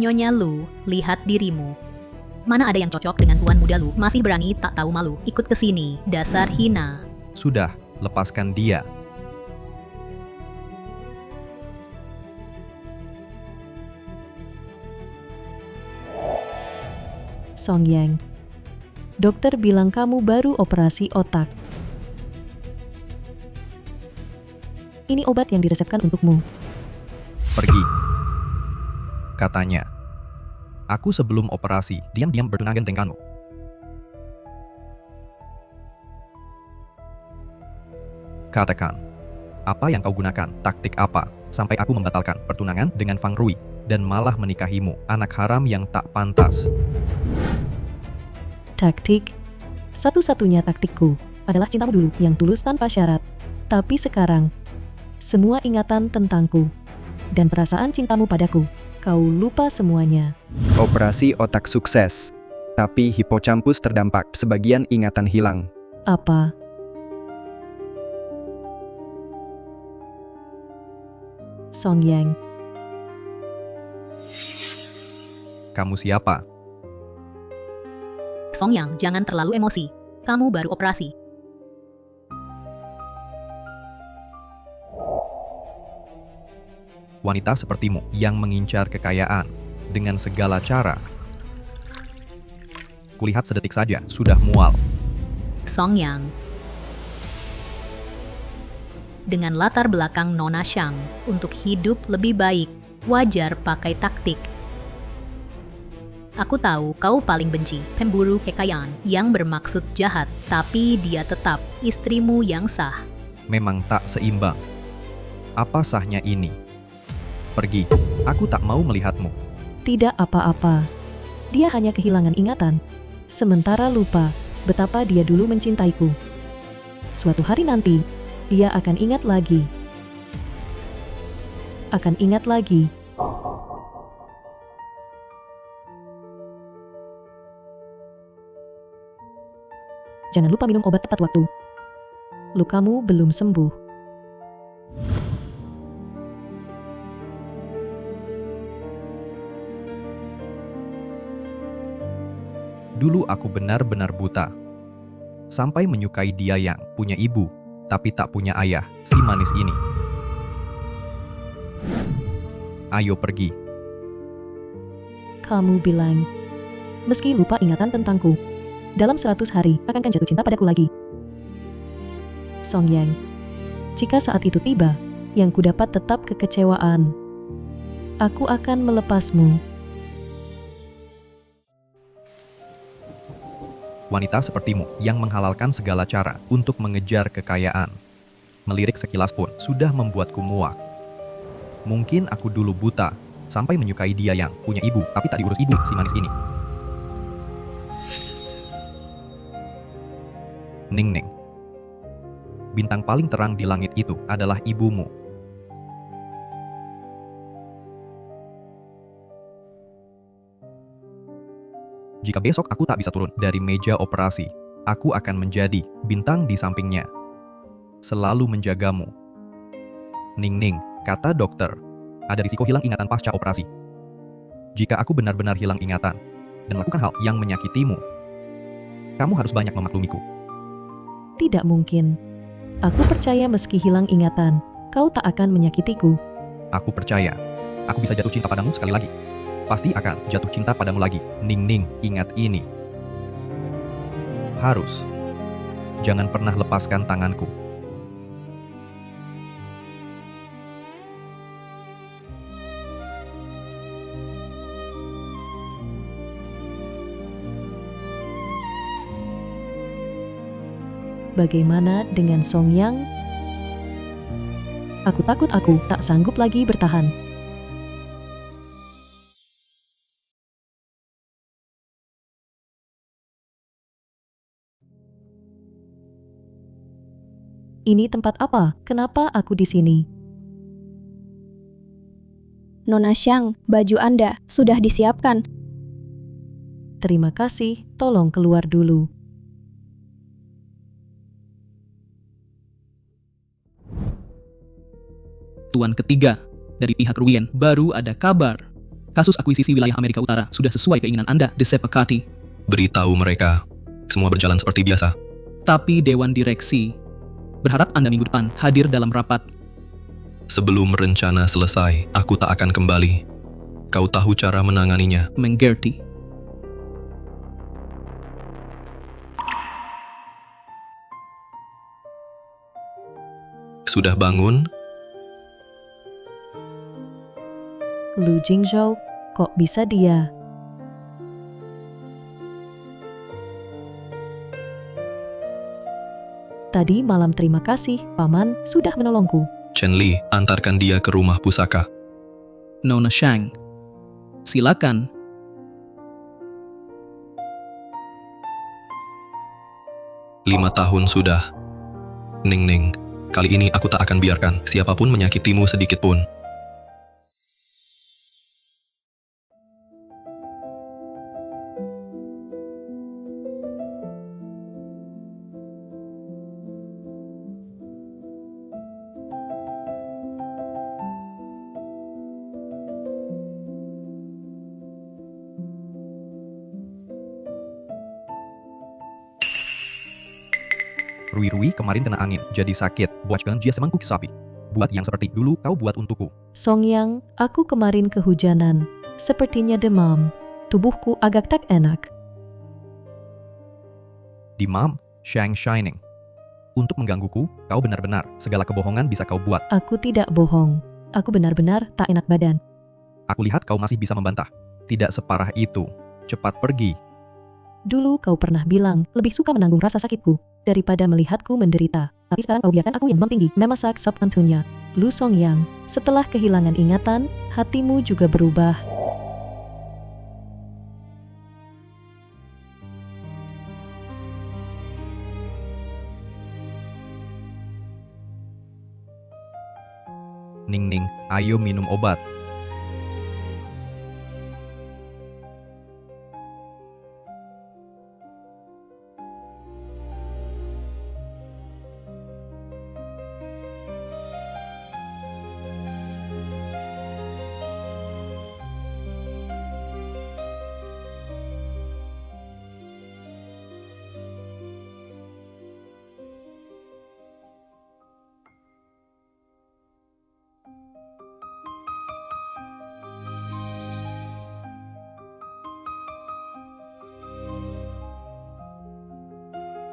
Nyonya Lu, lihat dirimu. Mana ada yang cocok dengan tuan muda Lu, masih berani tak tahu malu, ikut ke sini, dasar hina. Sudah, lepaskan dia. Song Yang, dokter bilang kamu baru operasi otak. Ini obat yang diresepkan untukmu. Pergi. Katanya. Aku sebelum operasi, diam-diam bertunangan denganmu. Katakan, apa yang kau gunakan, taktik apa, sampai aku membatalkan pertunangan dengan Fang Rui, dan malah menikahimu, anak haram yang tak pantas. Taktik? Satu-satunya taktikku adalah cintamu dulu yang tulus tanpa syarat. Tapi sekarang, semua ingatan tentangku dan perasaan cintamu padaku, kau lupa semuanya. Operasi otak sukses, tapi hipocampus terdampak, sebagian ingatan hilang. Apa? Song Yang, Kamu siapa? Song Yang, jangan terlalu emosi. Kamu baru operasi. Wanita sepertimu yang mengincar kekayaan dengan segala cara. Kulihat sedetik saja, sudah mual. Song Yang. Dengan latar belakang Nona Shang, untuk hidup lebih baik, wajar pakai taktik. Aku tahu kau paling benci pemburu kekayaan yang bermaksud jahat, tapi dia tetap istrimu yang sah. Memang tak seimbang. Apa sahnya ini? Pergi, aku tak mau melihatmu. tidak apa-apa. Dia hanya kehilangan ingatan, sementara lupa betapa dia dulu mencintaiku. Suatu hari nanti, dia akan ingat lagi. Akan ingat lagi. Jangan lupa minum obat tepat waktu. Lukamu belum sembuh. Dulu aku benar-benar buta. Sampai menyukai dia yang punya ibu, tapi tak punya ayah, si manis ini. Ayo pergi. Kamu bilang, meski lupa ingatan tentangku, dalam 100 hari akan jatuh cinta padaku lagi. Song Yang, jika saat itu tiba, yang kudapat tetap kekecewaan. Aku akan melepasmu. Wanita sepertimu yang menghalalkan segala cara untuk mengejar kekayaan. Melirik sekilas pun sudah membuatku muak. Mungkin aku dulu buta, sampai menyukai dia yang punya ibu, tapi tak diurus ibu, si manis ini. Ning Ning. Bintang paling terang di langit itu adalah ibumu. Jika besok aku tak bisa turun dari meja operasi, aku akan menjadi bintang di sampingnya. Selalu menjagamu. Ning Ning, kata dokter, ada risiko hilang ingatan pasca operasi. Jika aku benar-benar hilang ingatan dan melakukan hal yang menyakitimu, kamu harus banyak memaklumiku. Tidak mungkin. Aku percaya meski hilang ingatan, kau tak akan menyakitiku. Aku percaya, aku bisa jatuh cinta padamu sekali lagi. Pasti akan jatuh cinta padamu lagi. Ning Ning, ingat ini. Harus. Jangan pernah lepaskan tanganku. Bagaimana dengan Song Yang? Aku takut aku tak sanggup lagi bertahan. Ini tempat apa? Kenapa aku di sini? Nona Shang, baju Anda sudah disiapkan. Terima kasih, tolong keluar dulu. Tuan ketiga, dari pihak Ruyen baru ada kabar. Kasus akuisisi wilayah Amerika Utara sudah sesuai keinginan Anda disepakati. Beritahu mereka, semua berjalan seperti biasa. Tapi Dewan Direksi berharap Anda minggu depan hadir dalam rapat. Sebelum rencana selesai, aku tak akan kembali. Kau tahu cara menanganinya. Mengerti. Sudah bangun? Lu Jingzhou, kok bisa dia? Tadi malam terima kasih, Paman, sudah menolongku. Chen Li, antarkan dia ke rumah pusaka. Nona Shang, silakan. Lima tahun sudah. Ning Ning, kali ini aku tak akan biarkan siapapun menyakitimu sedikit pun. Rui kemarin kena angin, jadi sakit. Buatkan dia semangkuk sapi. Buat yang seperti dulu kau buat untukku. Song Yang, aku kemarin kehujanan. Sepertinya demam. Tubuhku agak tak enak. Demam, Shang Shining. Untuk menggangguku, kau benar-benar. Segala kebohongan bisa kau buat. Aku tidak bohong. Aku benar-benar tak enak badan. Aku lihat kau masih bisa membantah. Tidak separah itu. Cepat pergi. Dulu kau pernah bilang, lebih suka menanggung rasa sakitku daripada melihatku menderita. Tapi sekarang kau biarkan aku yang demam tinggi memasak sop antunya. Lu Song Yang, setelah kehilangan ingatan, hatimu juga berubah. Ning Ning, ayo minum obat.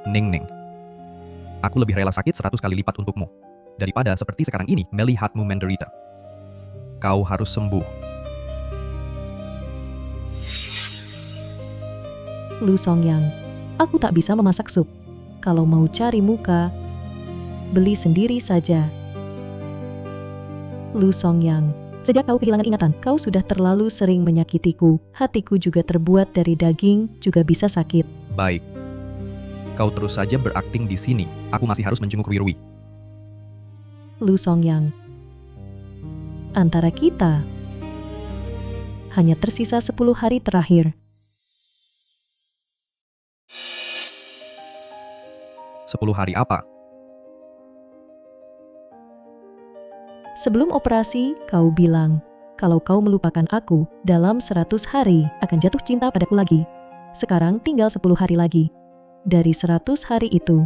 Ning Ning, aku lebih rela sakit 100 kali lipat untukmu, daripada seperti sekarang ini melihatmu menderita. Kau harus sembuh. Lu Song Yang, aku tak bisa memasak sup. Kalau mau cari muka, beli sendiri saja. Lu Song Yang, sejak kau kehilangan ingatan, kau sudah terlalu sering menyakitiku. Hatiku juga terbuat dari daging, juga bisa sakit. Baik. Kau terus saja berakting di sini. Aku masih harus menjenguk Rui. Lu Song Yang, antara kita hanya tersisa 10 hari terakhir. 10 hari apa? Sebelum operasi, kau bilang, kalau kau melupakan aku, dalam 100 hari akan jatuh cinta padaku lagi. Sekarang tinggal 10 hari lagi. Dari 100 hari itu,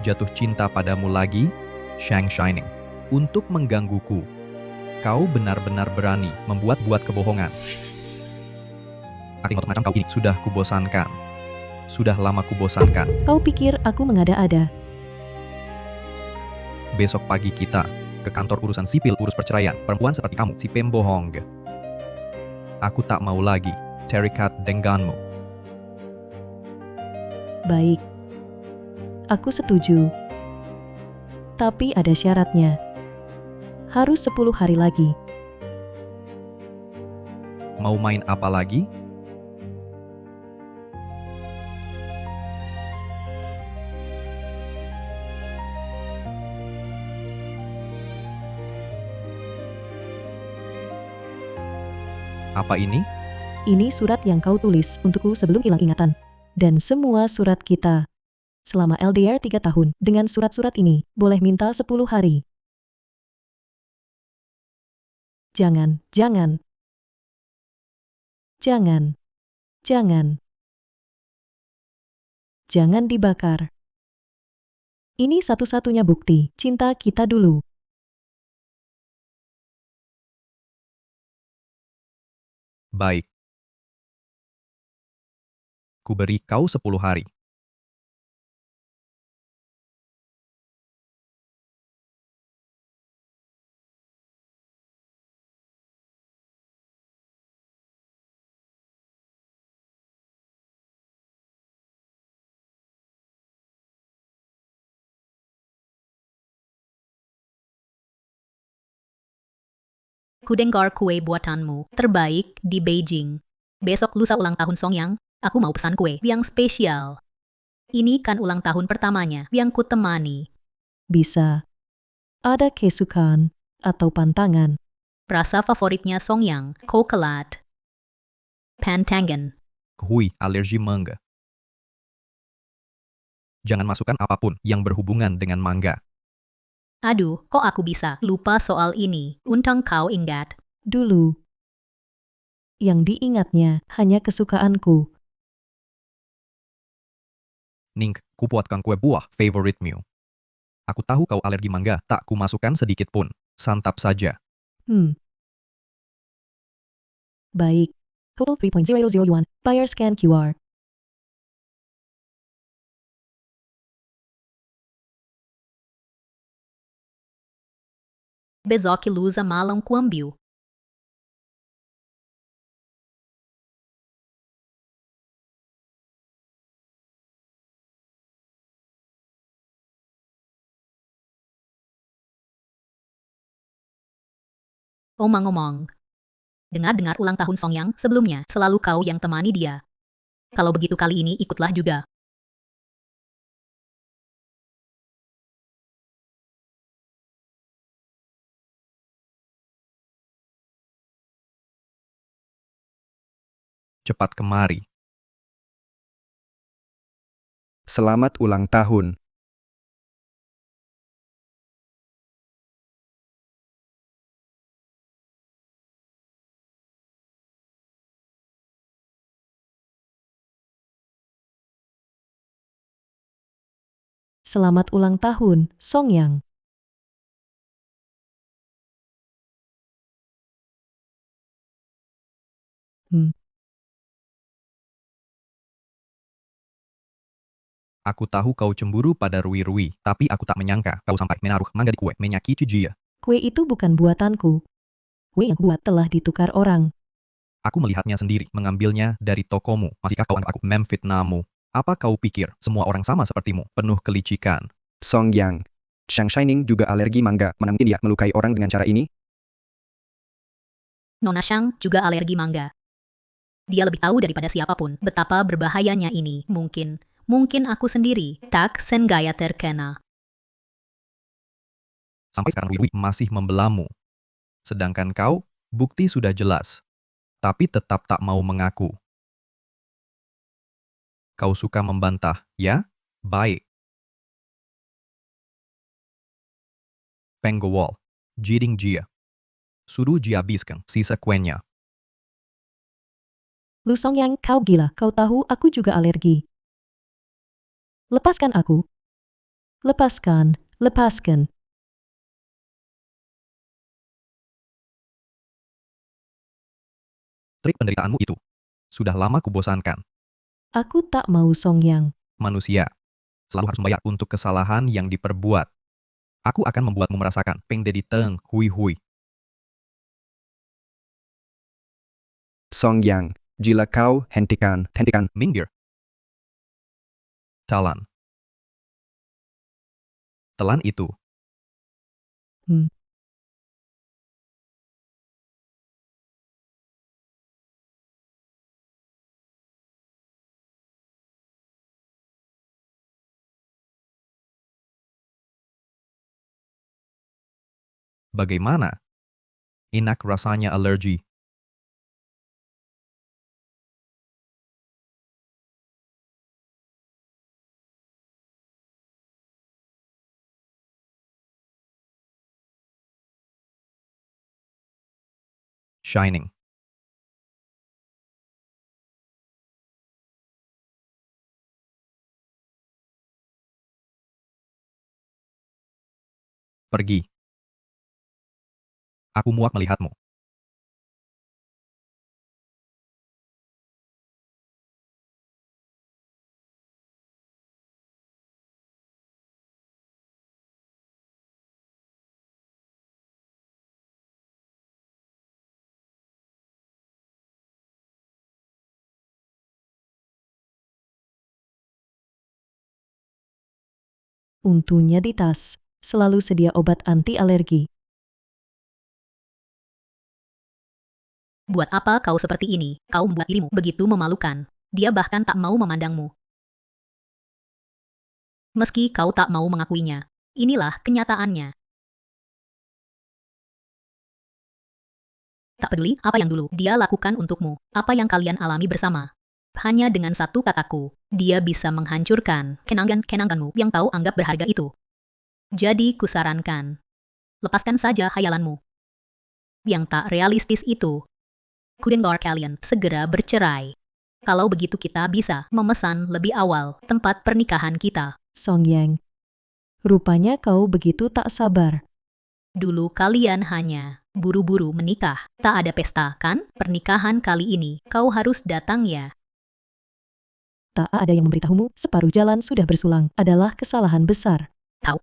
jatuh cinta padamu lagi, Shang Shining. Untuk menggangguku, kau benar-benar berani membuat-buat kebohongan. Akting otot macam kau ini sudah kubosankan. Sudah lama kubosankan. kau pikir aku mengada-ada. Besok pagi kita ke kantor urusan sipil urus perceraian. Perempuan seperti kamu, si pembohong. Aku tak mau lagi terikat denganmu. Baik, aku setuju. Tapi ada syaratnya. Harus 10 hari lagi. Mau main apa lagi? Apa ini? Ini surat yang kau tulis untukku sebelum hilang ingatan. Dan semua surat kita selama LDR 3 tahun. Dengan surat-surat ini, boleh minta 10 hari. Jangan, jangan. Jangan. Jangan. Jangan dibakar. Ini satu-satunya bukti cinta kita dulu. Baik. Ku beri kau 10 hari. Kudengkar kue buatanmu terbaik di Beijing. Besok lusa ulang tahun Songyang, aku mau pesan kue yang spesial. Ini kan ulang tahun pertamanya yang ku temani. Bisa. Ada kesukaan atau pantangan. Rasa favoritnya Songyang, coklat. Pantangan. Hui, alergi mangga. Jangan masukkan apapun yang berhubungan dengan mangga. Aduh, kok aku bisa lupa soal ini? Untung kau ingat. Dulu. Yang diingatnya hanya kesukaanku. Ning, ku buatkan kue buah favoritmu. Aku tahu kau alergi mangga, tak ku masukkan sedikit pun. Santap saja. Baik. Total 3.000 yuan. Buyer scan QR. Besok lusa malam kuambil. Omong-omong. Dengar-dengar ulang tahun Songyang sebelumnya selalu kau yang temani dia. Kalau begitu kali ini ikutlah juga. Cepat kemari. Selamat ulang tahun. Selamat ulang tahun, Songyang. Aku tahu kau cemburu pada Rui-Rui, tapi aku tak menyangka kau sampai menaruh mangga di kue menyakiti dia. Kue itu bukan buatanku. Kue yang buat telah ditukar orang. Aku melihatnya sendiri, mengambilnya dari tokomu. Masihkah kau anggap aku memfitnahmu? Apa kau pikir semua orang sama sepertimu, penuh kelicikan? Songyang. Shang Shining juga alergi mangga. Mana mungkin dia melukai orang dengan cara ini? Nona Shang juga alergi mangga. Dia lebih tahu daripada siapapun betapa berbahayanya ini. Mungkin aku sendiri tak sengaja terkena. Sampai sekarang Rui-Rui masih membelamu. Sedangkan kau, bukti sudah jelas. Tapi tetap tak mau mengaku. Kau suka membantah, ya? Baik. Penggowol. Jiding Jia. Suruh Jia habiskan sisa kuenya. Lu Songyang, kau gila. Kau tahu aku juga alergi. Lepaskan aku. Lepaskan. Lepaskan. Trik penderitaanmu itu. Sudah lama kubosankan. Aku tak mau Songyang. Manusia. Selalu harus membayar untuk kesalahan yang diperbuat. Aku akan membuatmu merasakan peng dedi teng hui-hui. Songyang. Jila kau, hentikan. Minggir. Talan. Telan itu. Bagaimana? Enak rasanya alergi. Shining. Pergi. Aku muak melihatmu. Untunya di tas, selalu sedia obat anti alergi. Buat apa kau seperti ini? Kau membuat dirimu begitu memalukan. Dia bahkan tak mau memandangmu. Meski kau tak mau mengakuinya. Inilah kenyataannya. Tak peduli apa yang dulu dia lakukan untukmu, apa yang kalian alami bersama. Hanya dengan satu kataku, dia bisa menghancurkan kenangan-kenanganmu yang kau anggap berharga itu. Jadi kusarankan, lepaskan saja hayalanmu. Yang tak realistis itu. Ku dengar kalian segera bercerai. Kalau begitu kita bisa memesan lebih awal tempat pernikahan kita. Song Yang. Rupanya kau begitu tak sabar. Dulu kalian hanya buru-buru menikah. Tak ada pesta, kan? Pernikahan kali ini kau harus datang ya. Tak ada yang memberitahumu, separuh jalan sudah bersulang. Adalah kesalahan besar. Kau.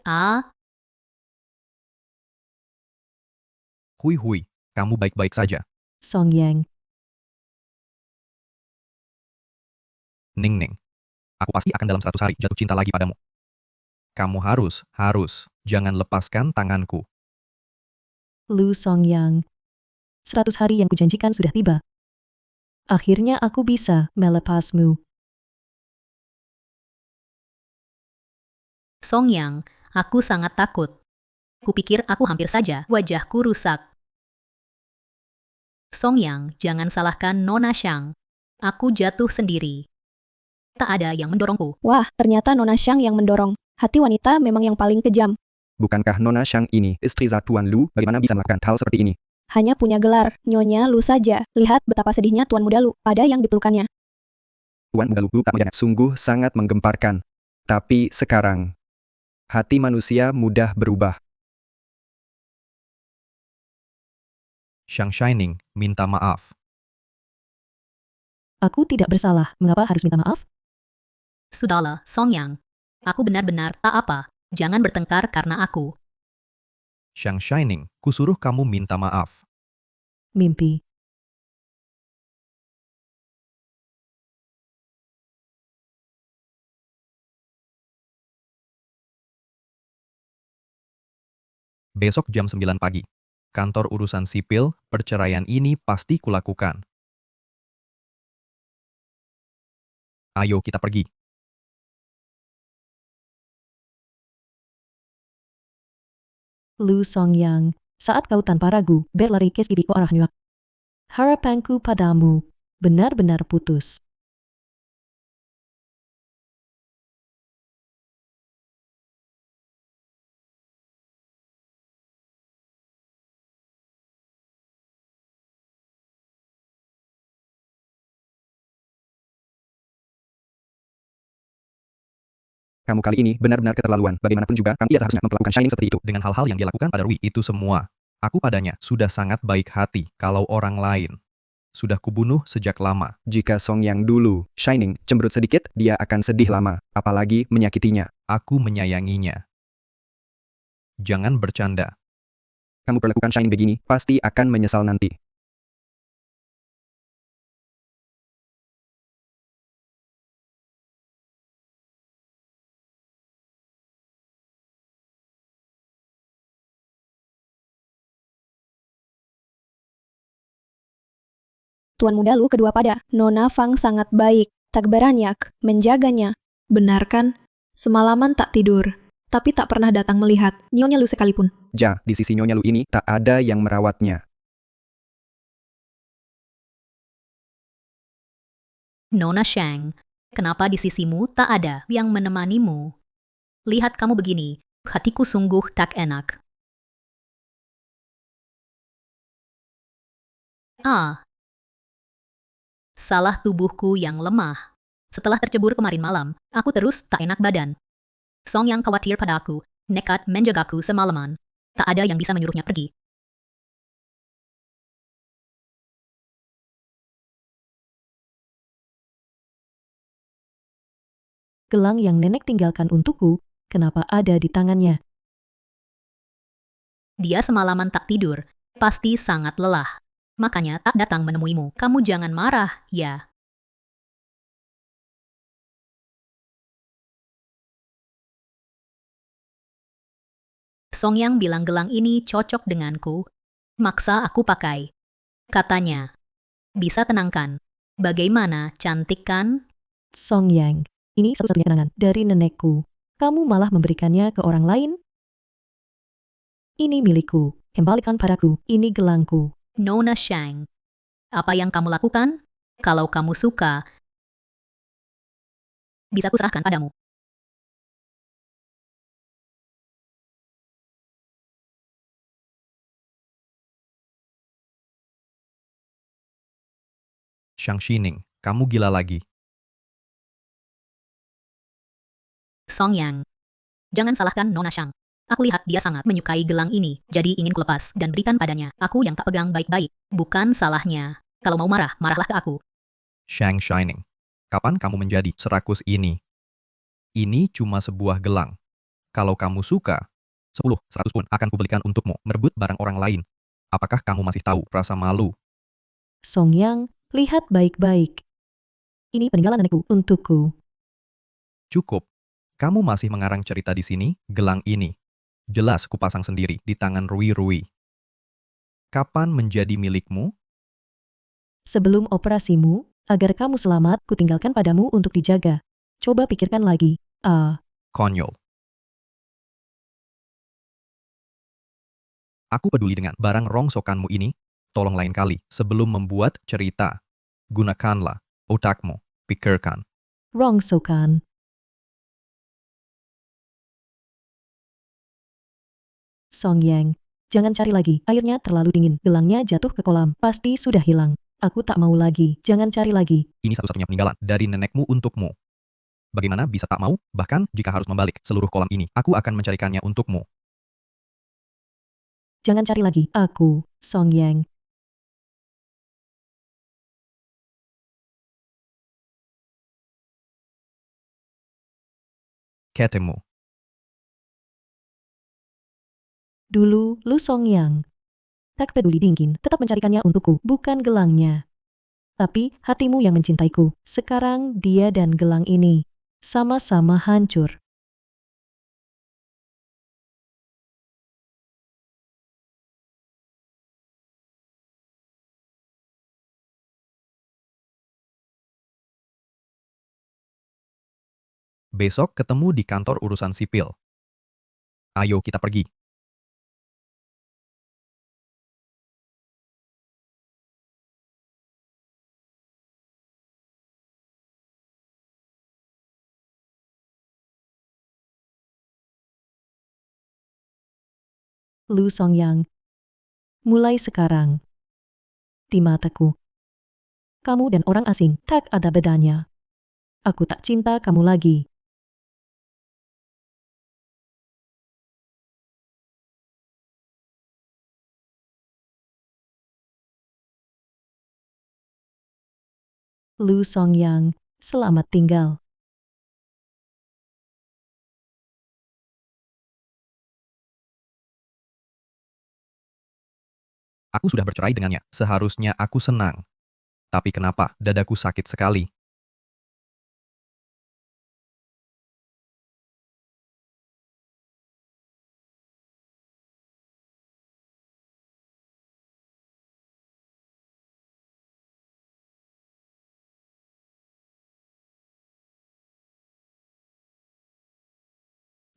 Ah, Hui, kamu baik-baik saja. Song Yang. Ning. Aku pasti akan dalam 100 hari jatuh cinta lagi padamu. Kamu harus, jangan lepaskan tanganku. Lu Song Yang. 100 hari yang kujanjikan sudah tiba. Akhirnya aku bisa melepasmu. Song Yang, aku sangat takut. Kupikir aku hampir saja wajahku rusak. Song Yang, jangan salahkan Nona Xiang. Aku jatuh sendiri. Tak ada yang mendorongku. Wah, ternyata Nona Xiang yang mendorong. Hati wanita memang yang paling kejam. Bukankah Nona Xiang ini istri Tuan Lu? Bagaimana bisa melakukan hal seperti ini? Hanya punya gelar, Nyonya Lu saja. Lihat betapa sedihnya Tuan Muda Lu pada yang dipelukannya. Tuan Muda Lu tak mudah, sungguh sangat menggemparkan. Tapi sekarang, hati manusia mudah berubah. Xiang Shining, minta maaf. Aku tidak bersalah, mengapa harus minta maaf? Sudahlah, Song Yang. Aku benar-benar tak apa. Jangan bertengkar karena aku. Xiang Shining, kusuruh kamu minta maaf. Mimpi. Besok jam 9 pagi. Kantor urusan sipil, perceraian ini pasti kulakukan. Ayo kita pergi. Lu Song Yang, saat kau tanpa ragu berlari ke sisi ke arahnya. Harapanku padamu benar-benar putus. Kamu kali ini benar-benar keterlaluan. Bagaimanapun juga, kamu tidak seharusnya memperlakukan Shining seperti itu. Dengan hal-hal yang dia lakukan pada Rui itu semua. Aku padanya sudah sangat baik hati kalau orang lain. Sudah kubunuh sejak lama. Jika Song Yang dulu, Shining, cemberut sedikit, dia akan sedih lama. Apalagi menyakitinya. Aku menyayanginya. Jangan bercanda. Kamu perlakukan Shining begini, pasti akan menyesal nanti. Tuan Muda Lu kedua pada Nona Fang sangat baik, tak beranyak, menjaganya. Benar kan? Semalaman tak tidur, tapi tak pernah datang melihat Nyonya Lu sekalipun. Ja, di sisi Nyonya Lu ini, tak ada yang merawatnya. Nona Shang, kenapa di sisimu tak ada yang menemanimu? Lihat kamu begini, hatiku sungguh tak enak. Ah, salah tubuhku yang lemah. Setelah tercebur kemarin malam, aku terus tak enak badan. Song yang khawatir padaku, nekat menjagaku semalaman. Tak ada yang bisa menyuruhnya pergi. Gelang yang nenek tinggalkan untukku, kenapa ada di tangannya? Dia semalaman tak tidur, pasti sangat lelah. Makanya tak datang menemuimu. Kamu jangan marah, ya. Song Yang bilang gelang ini cocok denganku. Maksa aku pakai. Katanya, bisa tenangkan. Bagaimana, cantik kan? Song Yang, ini satu-satunya kenangan dari nenekku. Kamu malah memberikannya ke orang lain? Ini milikku, kembalikan padaku, ini gelangku. Nona Shang. Apa yang kamu lakukan? Kalau kamu suka, bisa kuserahkan padamu. Shang Xining, kamu gila lagi. Song Yang. Jangan salahkan Nona Shang. Aku lihat dia sangat menyukai gelang ini, jadi ingin kulepas dan berikan padanya. Aku yang tak pegang baik-baik. Bukan salahnya. Kalau mau marah, marahlah ke aku. Shang Xining, kapan kamu menjadi serakus ini? Ini cuma sebuah gelang. Kalau kamu suka, 10, 100 pun akan kubelikan untukmu. Merebut barang orang lain. Apakah kamu masih tahu rasa malu? Song Yang, lihat baik-baik. Ini peninggalan nenekku untukku. Cukup. Kamu masih mengarang cerita di sini, gelang ini. Jelas kupasang sendiri di tangan Rui Rui. Kapan menjadi milikmu? Sebelum operasimu, agar kamu selamat, kutinggalkan padamu untuk dijaga. Coba pikirkan lagi. Konyol. Aku peduli dengan barang rongsokanmu ini. Tolong lain kali, sebelum membuat cerita, gunakanlah otakmu, pikirkan. rongsokan. Song Yang, jangan cari lagi, airnya terlalu dingin. Gelangnya jatuh ke kolam, pasti sudah hilang. Aku tak mau lagi, jangan cari lagi. Ini satu-satunya peninggalan dari nenekmu untukmu. Bagaimana bisa tak mau? Bahkan jika harus membalik seluruh kolam ini, aku akan mencarikannya untukmu. Jangan cari lagi, aku, Song Yang. Ketemu. Dulu, Lu Song Yang. Tak peduli dingin, tetap mencarikannya untukku, bukan gelangnya. Tapi, hatimu yang mencintaiku. Sekarang, dia dan gelang ini sama-sama hancur. Besok ketemu di kantor urusan sipil. Ayo kita pergi. Lu Song Yang. Mulai sekarang, di mataku, kamu dan orang asing tak ada bedanya. Aku tak cinta kamu lagi. Lu Song Yang, selamat tinggal. Aku sudah bercerai dengannya. Seharusnya aku senang. Tapi kenapa dadaku sakit sekali?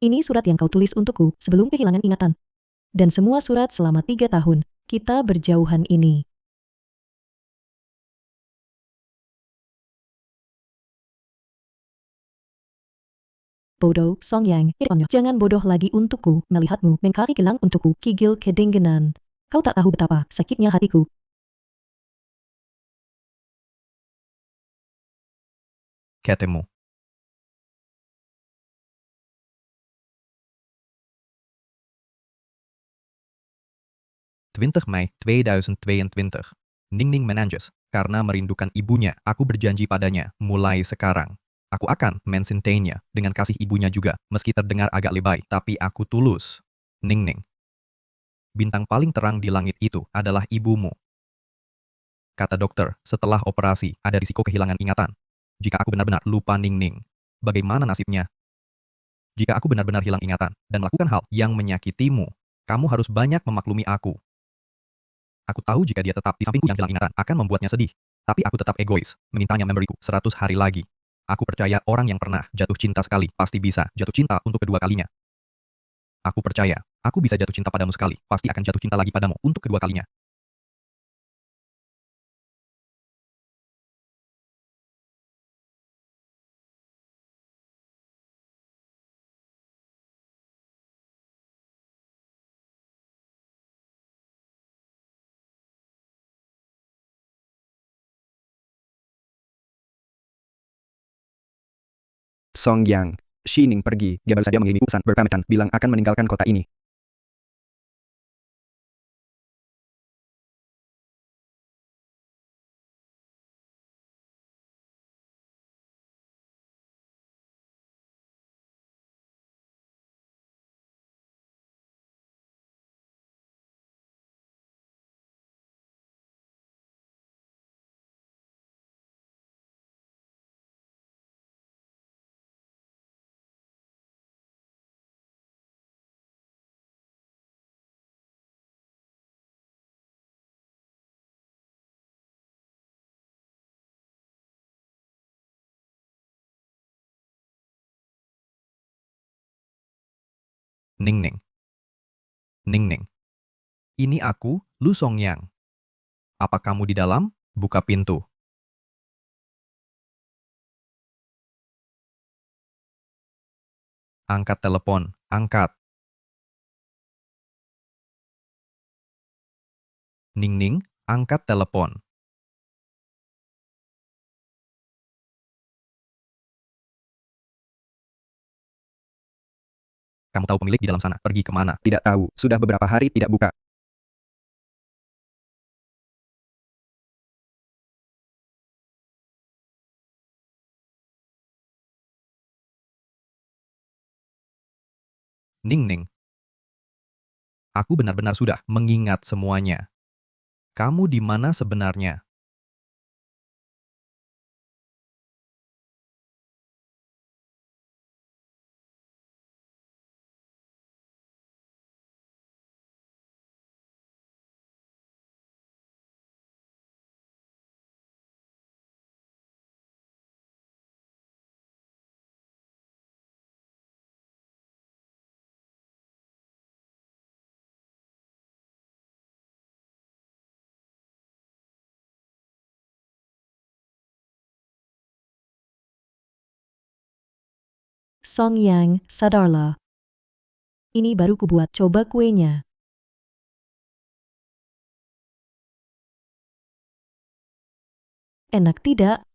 Ini surat yang kau tulis untukku sebelum kehilangan ingatan. Dan semua surat selama 3 tahun, kita berjauhan ini. Bodoh, Song Yang, ironnya. Jangan bodoh lagi untukku, melihatmu mengkari gelang untukku, kigil kedenggenan. Kau tak tahu betapa sakitnya hatiku. Ketemu. Mei 2022. Ningning menangis. Karena merindukan ibunya, aku berjanji padanya, mulai sekarang. Aku akan mencintainya dengan kasih ibunya juga, meski terdengar agak lebay, tapi aku tulus. Ningning. Bintang paling terang di langit itu adalah ibumu. Kata dokter, setelah operasi, ada risiko kehilangan ingatan. Jika aku benar-benar lupa Ningning, bagaimana nasibnya? Jika aku benar-benar hilang ingatan dan melakukan hal yang menyakitimu, kamu harus banyak memaklumi aku. Aku tahu jika dia tetap di sampingku yang hilang ingatan akan membuatnya sedih. Tapi aku tetap egois, memintanya memberiku 100 hari lagi. Aku percaya orang yang pernah jatuh cinta sekali pasti bisa jatuh cinta untuk kedua kalinya. Aku percaya, aku bisa jatuh cinta padamu sekali, pasti akan jatuh cinta lagi padamu untuk kedua kalinya. Song Yang, Shining pergi, dia baru saja mengirimi pesan berpamitan, bilang akan meninggalkan kota ini. Ningning. Ningning. Ini aku, Lu Songyang. Apa kamu di dalam? Buka pintu. Angkat telepon, angkat. Ningning, angkat telepon. Kamu tahu pemilik di dalam sana pergi kemana? Tidak tahu, sudah beberapa hari tidak buka. Ningning. Aku benar-benar sudah mengingat semuanya. Kamu di mana sebenarnya? Song Yang, sadarlah. Ini baru kubuat, coba kuenya. Enak tidak?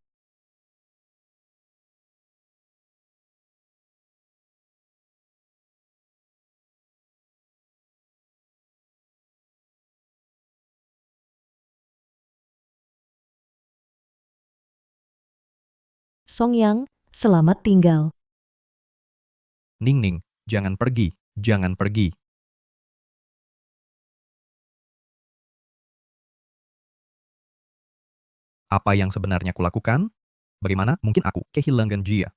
Song Yang, selamat tinggal. Ningning, jangan pergi, jangan pergi. Apa yang sebenarnya kulakukan? Bagaimana mungkin aku kehilangan dia?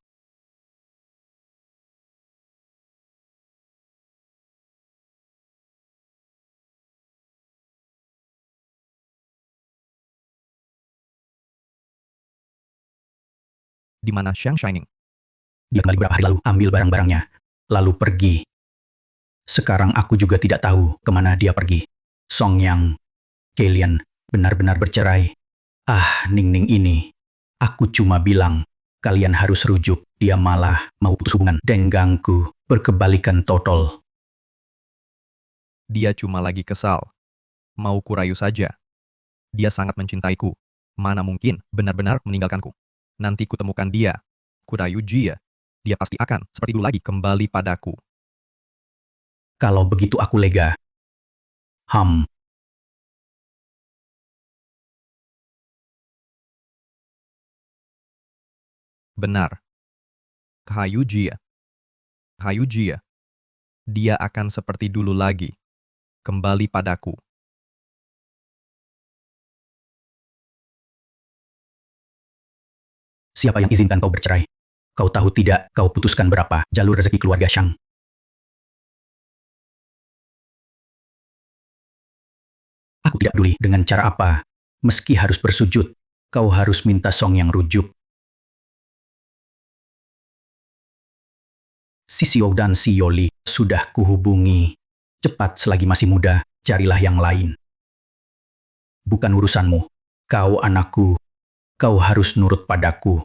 Di mana Shang Shining? Dia kembali beberapa hari lalu, ambil barang-barangnya, lalu pergi. Sekarang aku juga tidak tahu kemana dia pergi. Song Yang, kalian benar-benar bercerai. Ah, Ningning ini. Aku cuma bilang, Kalian harus rujuk, dia malah mau putus hubungan denganku. Berkebalikan total. Dia cuma lagi kesal. Mau kurayu saja. Dia sangat mencintaiku. Mana mungkin benar-benar meninggalkanku. Nanti kutemukan dia. Kurayu dia. Dia pasti akan seperti dulu lagi kembali padaku. Kalau begitu aku lega. Benar. Hayu Jia. Hayu Jia. Dia akan seperti dulu lagi. Kembali padaku. Siapa yang izinkan kau bercerai? Kau tahu tidak, kau putuskan berapa jalur rezeki keluarga Shang. Aku tidak peduli dengan cara apa. Meski harus bersujud, kau harus minta Song yang rujuk. Si Xiao dan si Yoli sudah kuhubungi. Cepat selagi masih muda, carilah yang lain. Bukan urusanmu. Kau anakku. Kau harus nurut padaku.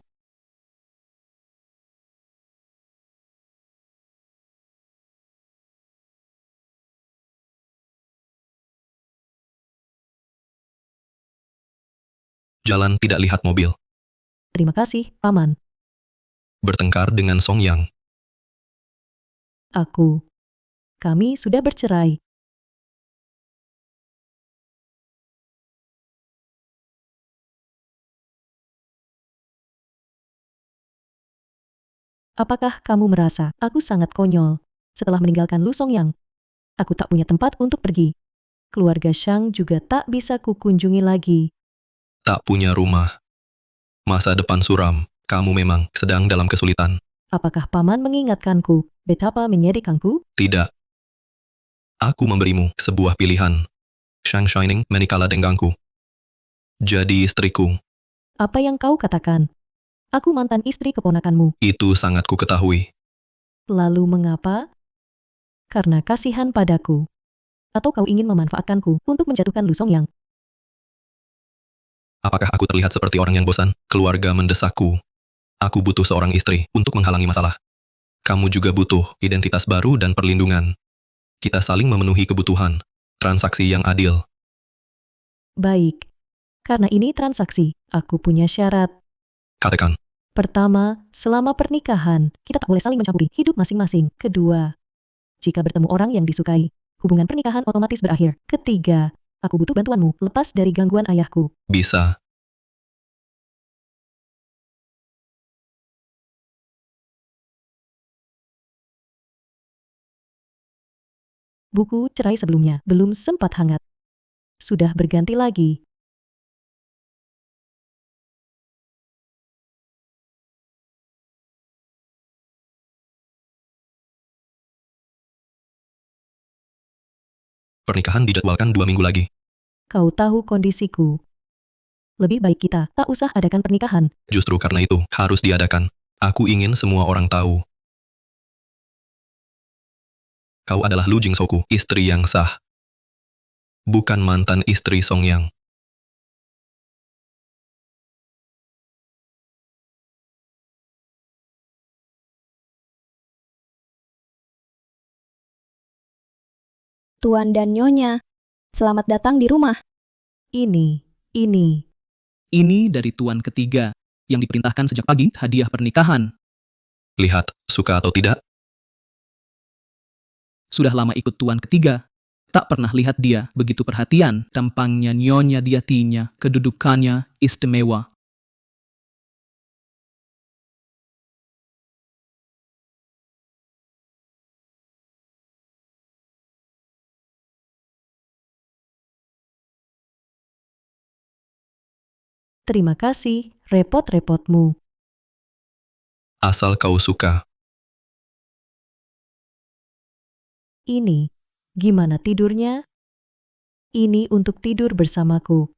Jalan tidak lihat mobil. Terima kasih, Paman. Bertengkar dengan Song Yang. Kami sudah bercerai. Apakah kamu merasa aku sangat konyol setelah meninggalkan Lu Songyang? Aku tak punya tempat untuk pergi. Keluarga Shang juga tak bisa kukunjungi lagi. Tak punya rumah. Masa depan suram. Kamu memang sedang dalam kesulitan. Apakah Paman mengingatkanku betapa menyedihkanku? Tidak. Aku memberimu sebuah pilihan. Shang Shining menikahlah denganku. Jadi istriku. Apa yang kau katakan? Aku mantan istri keponakanmu. Itu sangat ku ketahui. Lalu mengapa? Karena kasihan padaku. Atau kau ingin memanfaatkanku untuk menjatuhkan Lu Songyang? Apakah aku terlihat seperti orang yang bosan? Keluarga mendesakku. Aku butuh seorang istri untuk menghalangi masalah. Kamu juga butuh identitas baru dan perlindungan. Kita saling memenuhi kebutuhan. Transaksi yang adil. Baik. Karena ini transaksi, aku punya syarat. Katakan. Pertama, selama pernikahan, kita tak boleh saling mencampuri hidup masing-masing. Kedua, jika bertemu orang yang disukai, hubungan pernikahan otomatis berakhir. Ketiga, aku butuh bantuanmu lepas dari gangguan ayahku. Bisa. Buku cerai sebelumnya belum sempat hangat. Sudah berganti lagi. Pernikahan dijadwalkan 2 minggu lagi. Kau tahu kondisiku. Lebih baik kita tak usah adakan pernikahan. Justru karena itu, harus diadakan. Aku ingin semua orang tahu. Kau adalah Lu Jingsoku, istri yang sah. Bukan mantan istri Song Yang. Tuan dan Nyonya, selamat datang di rumah. Ini. Ini dari tuan ketiga yang diperintahkan sejak pagi hadiah pernikahan. Lihat, suka atau tidak, Sudah lama ikut tuan ketiga. Tak pernah lihat dia begitu perhatian. Tampangnya Nyonya Diatinya, kedudukannya istimewa. Terima kasih, repot-repotmu. asal kau suka. Ini. Gimana tidurnya? Ini untuk tidur bersamaku.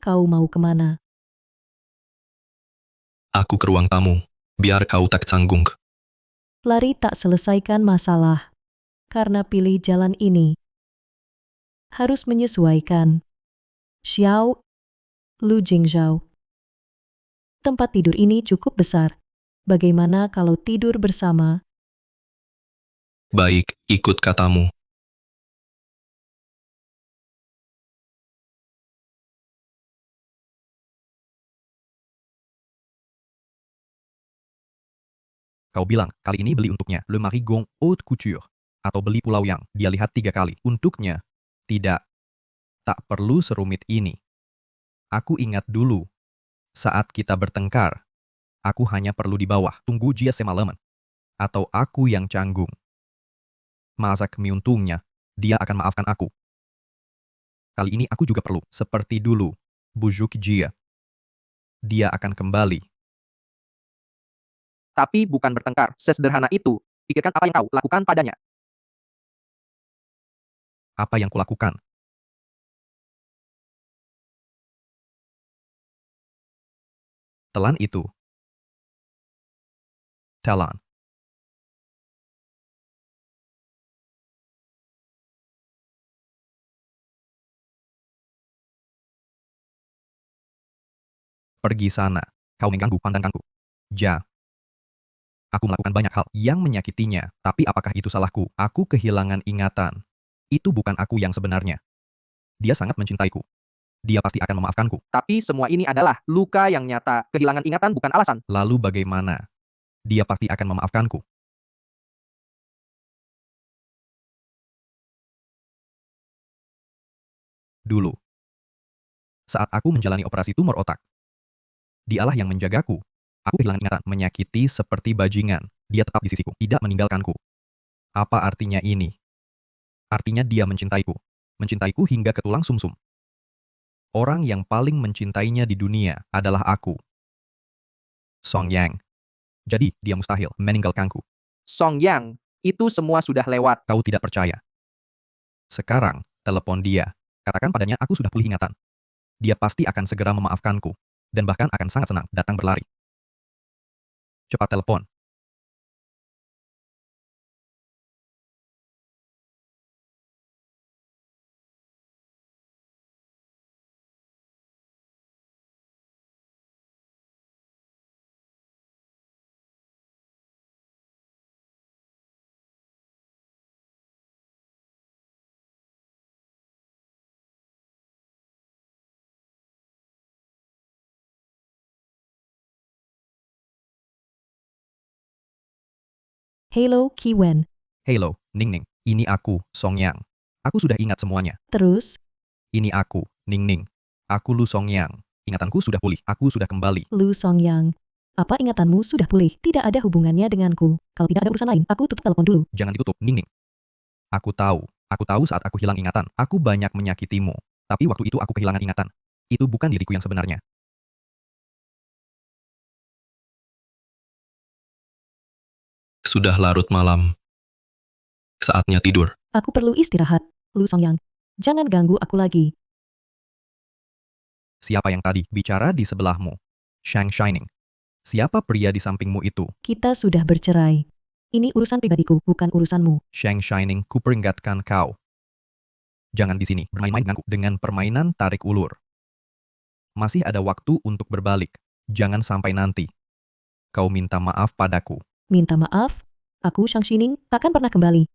Kau mau kemana? Aku ke ruang tamu, biar kau tak canggung. Lari tak selesaikan masalah. Karena pilih jalan ini. Harus menyesuaikan. Xiao, Lu Jingzhao. Tempat tidur ini cukup besar. Bagaimana kalau tidur bersama? Baik, ikut katamu. Kau bilang, kali ini beli untuknya Le Marigon Haute Couture. Atau beli pulau yang dia lihat 3 kali. Untuknya. Tidak. Tak perlu serumit ini. Aku ingat dulu. Saat kita bertengkar. Aku hanya perlu di bawah. Tunggu dia semalaman. Atau aku yang canggung. Masa untungnya, dia akan maafkan aku. Kali ini aku juga perlu. Seperti dulu. Bujuk Jia. Dia akan kembali. Tapi bukan bertengkar, sesederhana itu. Pikirkan apa yang kau lakukan padanya. Apa yang kulakukan? Telan itu. Telan. Pergi sana. Kau mengganggu pandanganku. Ja. Aku melakukan banyak hal yang menyakitinya, tapi apakah itu salahku? Aku kehilangan ingatan. Itu bukan aku yang sebenarnya. Dia sangat mencintaiku. Dia pasti akan memaafkanku. Tapi semua ini adalah luka yang nyata. Kehilangan ingatan bukan alasan. Lalu bagaimana? Dia pasti akan memaafkanku. Dulu. Saat aku menjalani operasi tumor otak. Dialah yang menjagaku. Aku kehilangan ingatan, menyakiti seperti bajingan. Dia tetap di sisiku, tidak meninggalkanku. Apa artinya ini? Artinya dia mencintaiku. Mencintaiku hingga ke tulang sumsum. Orang yang paling mencintainya di dunia adalah aku. Song Yang. Jadi, dia mustahil meninggalkanku. Song Yang, itu semua sudah lewat. Kau tidak percaya. Sekarang, telepon dia. Katakan padanya aku sudah pulih ingatan. Dia pasti akan segera memaafkanku. Dan bahkan akan sangat senang datang berlari. Cepat telepon. Hello, Kiwen. Hello, Ning Ning. Ini aku, Song Yang. Aku sudah ingat semuanya. Terus, Ini aku, Ning Ning. Aku Lu Song Yang. Ingatanku sudah pulih. Aku sudah kembali. Lu Song Yang. Apa ingatanmu sudah pulih? Tidak ada hubungannya denganku. Kalau tidak ada urusan lain, aku tutup telepon dulu. Jangan ditutup, Ning Ning. Aku tahu. Aku tahu saat aku hilang ingatan. Aku banyak menyakitimu. Tapi waktu itu aku kehilangan ingatan. Itu bukan diriku yang sebenarnya. Sudah larut malam. Saatnya tidur. Aku perlu istirahat. Lu Song Yang. Jangan ganggu aku lagi. Siapa yang tadi bicara di sebelahmu? Shang Shining. Siapa pria di sampingmu itu? Kita sudah bercerai. Ini urusan pribadiku, bukan urusanmu. Shang Shining, kuperingatkan kau. Jangan di sini bermain-main denganku dengan permainan tarik ulur. Masih ada waktu untuk berbalik. Jangan sampai nanti. Kau minta maaf padaku. Minta maaf, aku Shang Shining akan pernah kembali.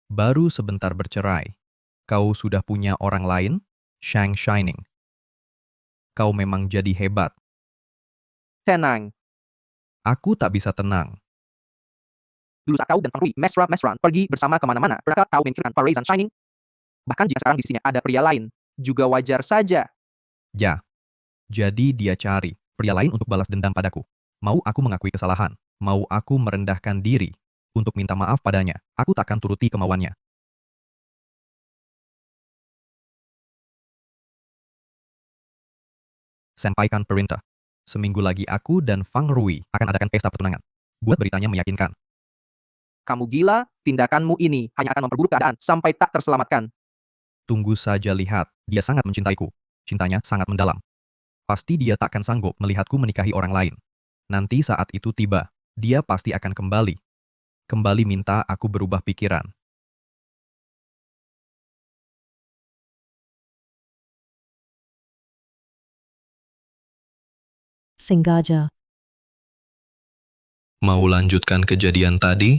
Baru sebentar bercerai. Kau sudah punya orang lain? Shang Shining. Kau memang jadi hebat. Tenang. Aku tak bisa tenang. Dulu saat kau dan Fang Rui mesra-mesraan pergi bersama kemana-mana, pernahkah kau memikirkan Para Raisin Shining? Bahkan jika sekarang di sini ada pria lain, juga wajar saja. Ya. Jadi dia cari pria lain untuk balas dendam padaku. Mau aku mengakui kesalahan. Mau aku merendahkan diri untuk minta maaf padanya. Aku takkan turuti kemauannya. Sampaikan perintah. Seminggu lagi aku dan Fang Rui akan adakan pesta pertunangan. Buat beritanya meyakinkan. Kamu gila, tindakanmu ini hanya akan memperburuk keadaan sampai tak terselamatkan. Tunggu saja lihat, dia sangat mencintaiku. Cintanya sangat mendalam. Pasti dia takkan sanggup melihatku menikahi orang lain. Nanti saat itu tiba, dia pasti akan kembali. Kembali minta aku berubah pikiran. Sengaja. Mau lanjutkan kejadian tadi?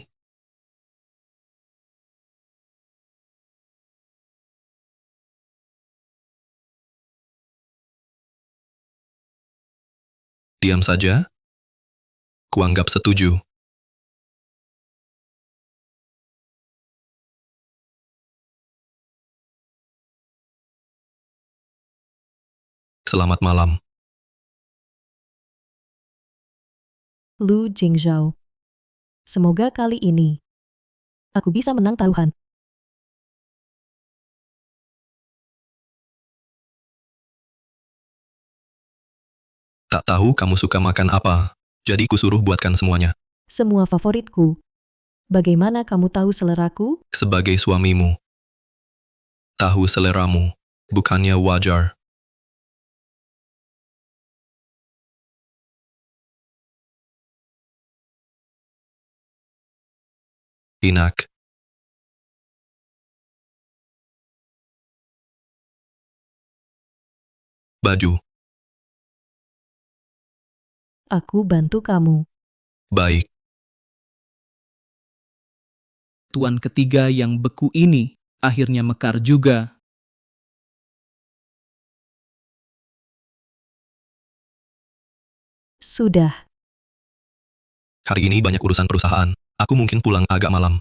Diam saja? Kuanggap setuju. Selamat malam. Lu Jingzhao. Semoga kali ini aku bisa menang taruhan. Tak tahu kamu suka makan apa, jadi kusuruh buatkan semuanya. Semua favoritku. Bagaimana kamu tahu seleraku? Sebagai suamimu, tahu seleramu, bukannya wajar. Enak. Baju, Aku bantu kamu. baik. Tuan ketiga yang beku ini akhirnya mekar juga. Sudah. Hari ini banyak urusan perusahaan. Aku mungkin pulang agak malam.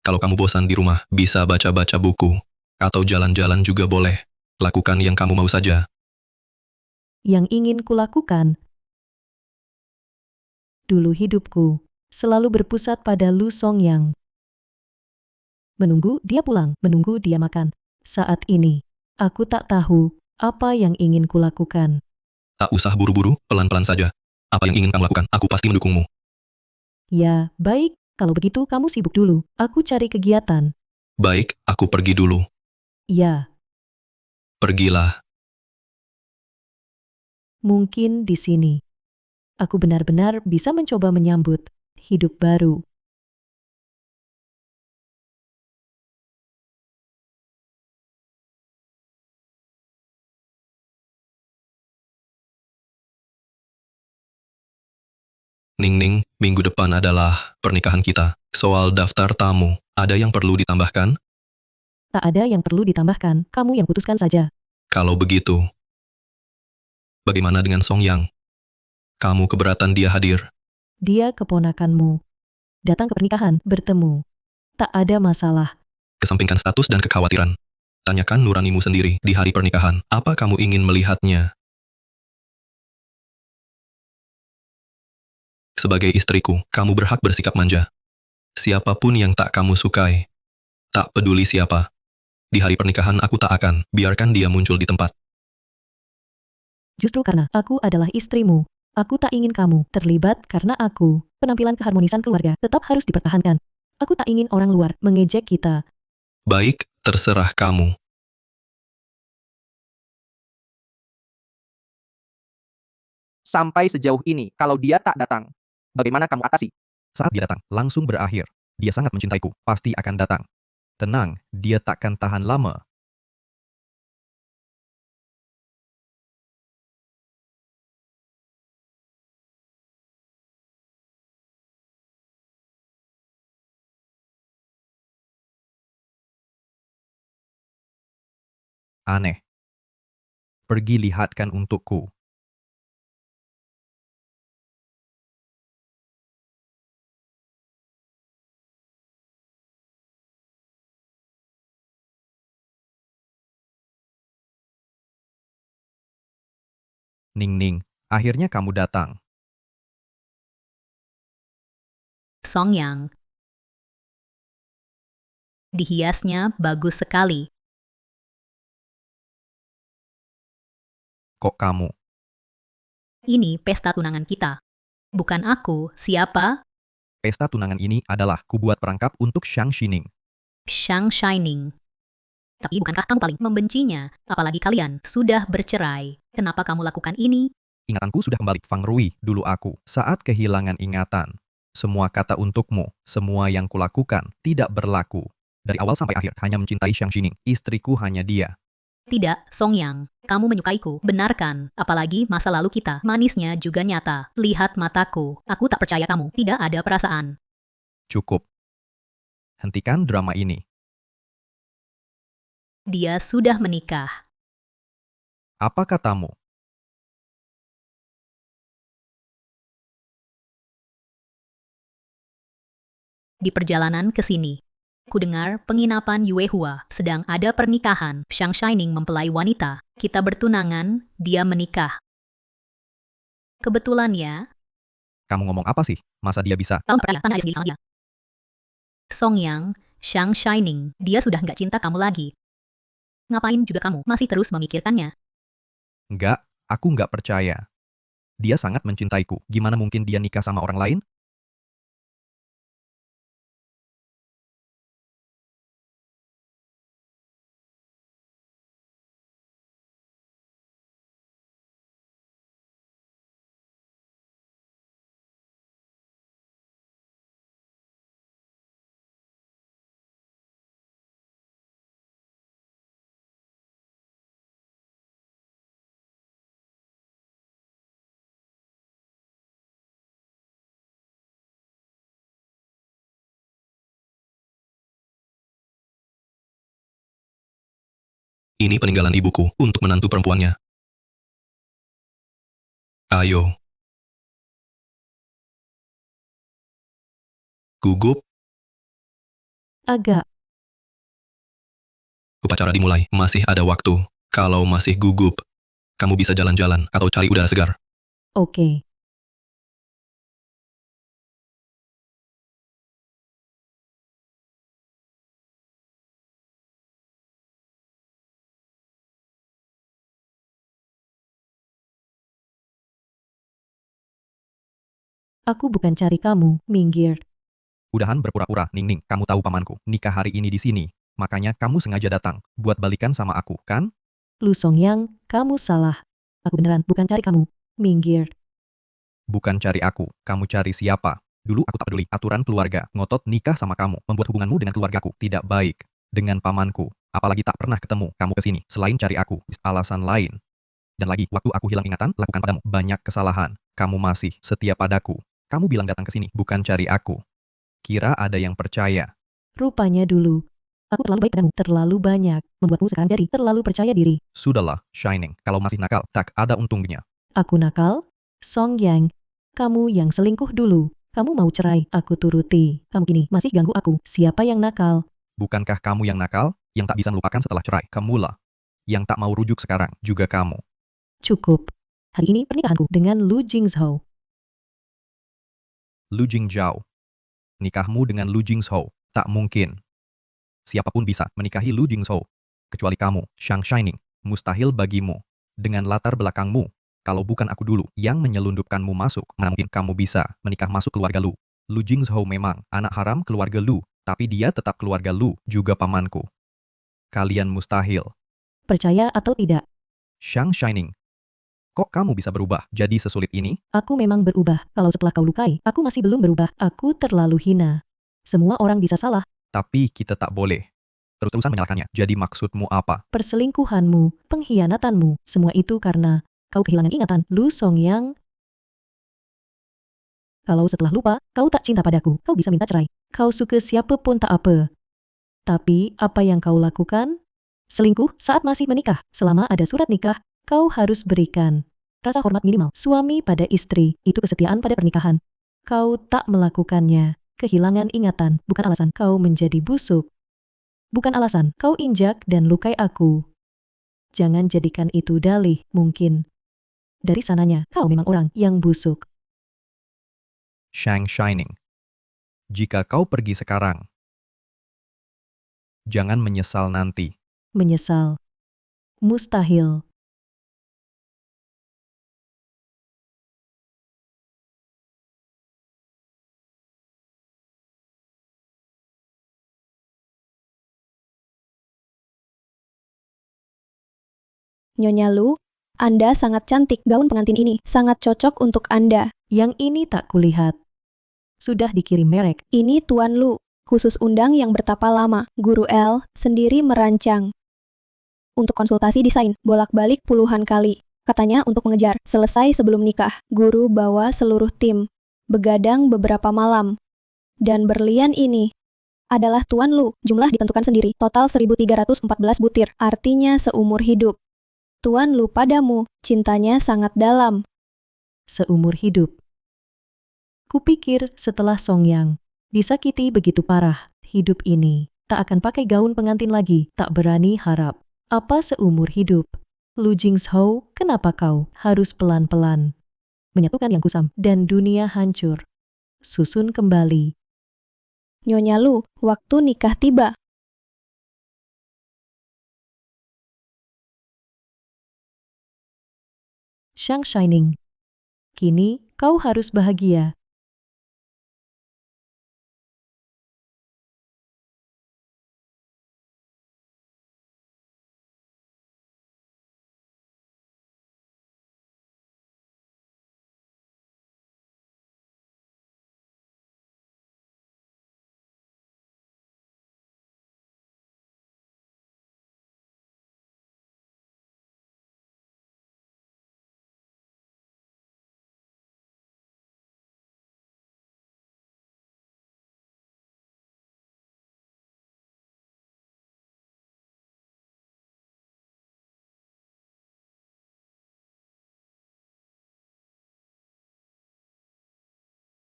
Kalau kamu bosan di rumah, bisa baca-baca buku. Atau jalan-jalan juga boleh. Lakukan yang kamu mau saja. Yang ingin kulakukan. Dulu hidupku selalu berpusat pada Lu Songyang. Menunggu dia pulang, menunggu dia makan. Saat ini, aku tak tahu apa yang ingin kulakukan. Tak usah buru-buru, pelan-pelan saja. Apa yang ingin kamu lakukan, aku pasti mendukungmu. Ya, baik, kalau begitu kamu sibuk dulu. Aku cari kegiatan. Baik, aku pergi dulu. Ya, Pergilah. mungkin di sini. Aku benar-benar bisa mencoba menyambut hidup baru. Ning-ning, minggu depan adalah pernikahan kita. Soal daftar tamu, ada yang perlu ditambahkan? Tak ada yang perlu ditambahkan, kamu yang putuskan saja. Kalau begitu, bagaimana dengan Song Yang? Kamu keberatan dia hadir? Dia keponakanmu. Datang ke pernikahan, bertemu. Tak ada masalah. Kesampingkan status dan kekhawatiran. Tanyakan nuranimu sendiri di hari pernikahan. Apa kamu ingin melihatnya? Sebagai istriku, kamu berhak bersikap manja. Siapapun yang tak kamu sukai, tak peduli siapa. Di hari pernikahan aku tak akan biarkan dia muncul di tempat. Justru karena aku adalah istrimu, aku tak ingin kamu terlibat karena aku, penampilan keharmonisan keluarga tetap harus dipertahankan. Aku tak ingin orang luar mengejek kita. Baik, terserah kamu. Sampai sejauh ini, kalau dia tak datang, bagaimana kamu atasi? Saat dia datang, langsung berakhir. Dia sangat mencintaiku, pasti akan datang. Tenang, dia takkan tahan lama. Aneh. Pergi lihatkan untukku. Ning-ning, akhirnya kamu datang. Song Yang. Dihiasnya bagus sekali. Kok kamu? Ini pesta tunangan kita. Bukan aku, siapa? Pesta tunangan ini adalah kubuat perangkap untuk Shang Shining. Shang Shining. Tapi bukankah kamu paling membencinya? Apalagi kalian sudah bercerai. Kenapa kamu lakukan ini? Ingatanku sudah kembali. Fang Rui, dulu aku. Saat kehilangan ingatan. Semua kata untukmu, semua yang kulakukan, tidak berlaku. Dari awal sampai akhir hanya mencintai Xiang Xining. Istriku hanya dia. Tidak, Song Yang. Kamu menyukaiku, benarkan. Apalagi masa lalu kita, manisnya juga nyata. Lihat mataku. Aku tak percaya kamu. Tidak ada perasaan. Cukup. Hentikan drama ini. Dia sudah menikah. Apa katamu? Di perjalanan ke sini, kudengar penginapan Yue Hua sedang ada pernikahan. Xiang Shining mempelai wanita. Kita bertunangan, dia menikah. Kebetulan ya, Kamu ngomong apa sih? Masa dia bisa? kamu percaya, tanya aja sendiri sama dia. Song Yang, Xiang Shining, dia sudah nggak cinta kamu lagi. Ngapain juga kamu masih terus memikirkannya? Enggak, aku nggak percaya. Dia sangat mencintaiku. Gimana mungkin dia nikah sama orang lain? Ini peninggalan ibuku untuk menantu perempuannya. Ayo. Gugup, Agak. upacara dimulai. Masih ada waktu. Kalau masih gugup, kamu bisa jalan-jalan atau cari udara segar. Oke. Aku bukan cari kamu, minggir. Udahan berpura-pura, Ning-Ning. Kamu tahu pamanku nikah hari ini di sini. Makanya kamu sengaja datang buat balikan sama aku, kan? Lu Song Yang, kamu salah. Aku beneran bukan cari kamu, minggir. Bukan cari aku, kamu cari siapa? Dulu aku tak peduli aturan keluarga, ngotot nikah sama kamu, membuat hubunganmu dengan keluargaku tidak baik. Dengan pamanku, apalagi tak pernah ketemu kamu kesini, selain cari aku, alasan lain. Dan lagi, waktu aku hilang ingatan, lakukan padamu banyak kesalahan. Kamu masih setia padaku. Kamu bilang datang ke sini, bukan cari aku. Kira ada yang percaya. Rupanya dulu. Aku terlalu baik padamu, terlalu banyak. Membuatmu sekarang jadi terlalu percaya diri. Sudahlah, Shining, kalau masih nakal, tak ada untungnya. Aku nakal? Song Yang, kamu yang selingkuh dulu. Kamu mau cerai, aku turuti. Kamu kini masih ganggu aku. Siapa yang nakal? Bukankah kamu yang nakal, yang tak bisa melupakan setelah cerai? Kamulah. Yang tak mau rujuk sekarang, juga kamu. Cukup. Hari ini pernikahanku dengan Lu Jingzhou. Lu Jingzhou. Nikahmu dengan Lu Jingzhou, tak mungkin. Siapapun bisa menikahi Lu Jingzhou. Kecuali kamu, Xiang Shining. Mustahil bagimu. Dengan latar belakangmu. Kalau bukan aku dulu yang menyelundupkanmu masuk, mana mungkin kamu bisa menikah masuk keluarga Lu. Lu Jingzhou memang anak haram keluarga Lu, tapi dia tetap keluarga Lu, juga pamanku. Kalian mustahil. Percaya atau tidak? Xiang Shining. Kok kamu bisa berubah jadi sesulit ini? Aku memang berubah. Kalau setelah kau lukai, aku masih belum berubah. Aku terlalu hina. Semua orang bisa salah. Tapi kita tak boleh terus-terusan menyalahkannya. Jadi maksudmu apa? Perselingkuhanmu, pengkhianatanmu, semua itu karena kau kehilangan ingatan. Lu Song Yang. Kalau setelah lupa, kau tak cinta padaku, kau bisa minta cerai. Kau suka siapapun tak apa. Tapi, apa yang kau lakukan? Selingkuh saat masih menikah. Selama ada surat nikah, kau harus berikan rasa hormat minimal. Suami pada istri, itu kesetiaan pada pernikahan. Kau tak melakukannya. Kehilangan ingatan, bukan alasan kau menjadi busuk. Bukan alasan kau injak dan lukai aku. Jangan jadikan itu dalih, mungkin. Dari sananya, kau memang orang yang busuk. Xiang Shining. Jika kau pergi sekarang, jangan menyesal nanti. Menyesal. Mustahil. Nyonya Lu, Anda sangat cantik. Gaun pengantin ini sangat cocok untuk Anda. Yang ini tak kulihat. Sudah dikirim merek. Ini Tuan Lu, khusus undang yang bertapa lama. Guru L sendiri merancang. Untuk konsultasi desain, bolak-balik puluhan kali. Katanya untuk mengejar. Selesai sebelum nikah. Guru bawa seluruh tim. Begadang beberapa malam. Dan berlian ini adalah Tuan Lu. Jumlah ditentukan sendiri. Total 1314 butir. Artinya seumur hidup. Tuan Lu padamu, cintanya sangat dalam. Seumur hidup. Kupikir setelah Songyang disakiti begitu parah, hidup ini tak akan pakai gaun pengantin lagi, tak berani harap. Apa seumur hidup? Lu Jingshou, kenapa kau harus pelan-pelan menyatukan yang kusam dan dunia hancur? Susun kembali. Nyonya Lu, waktu nikah tiba. Shang Shining. Kini kau harus bahagia.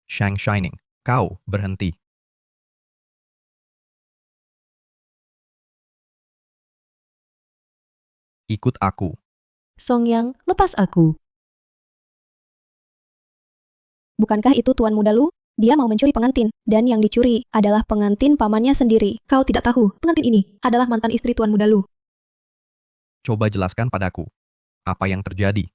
Shang Shining, kau berhenti. Ikut aku. Songyang, lepas aku. Bukankah itu Tuan Muda Lu? Dia mau mencuri pengantin, dan yang dicuri adalah pengantin pamannya sendiri. Kau tidak tahu, pengantin ini adalah mantan istri Tuan Muda Lu. Coba jelaskan padaku. Apa yang terjadi?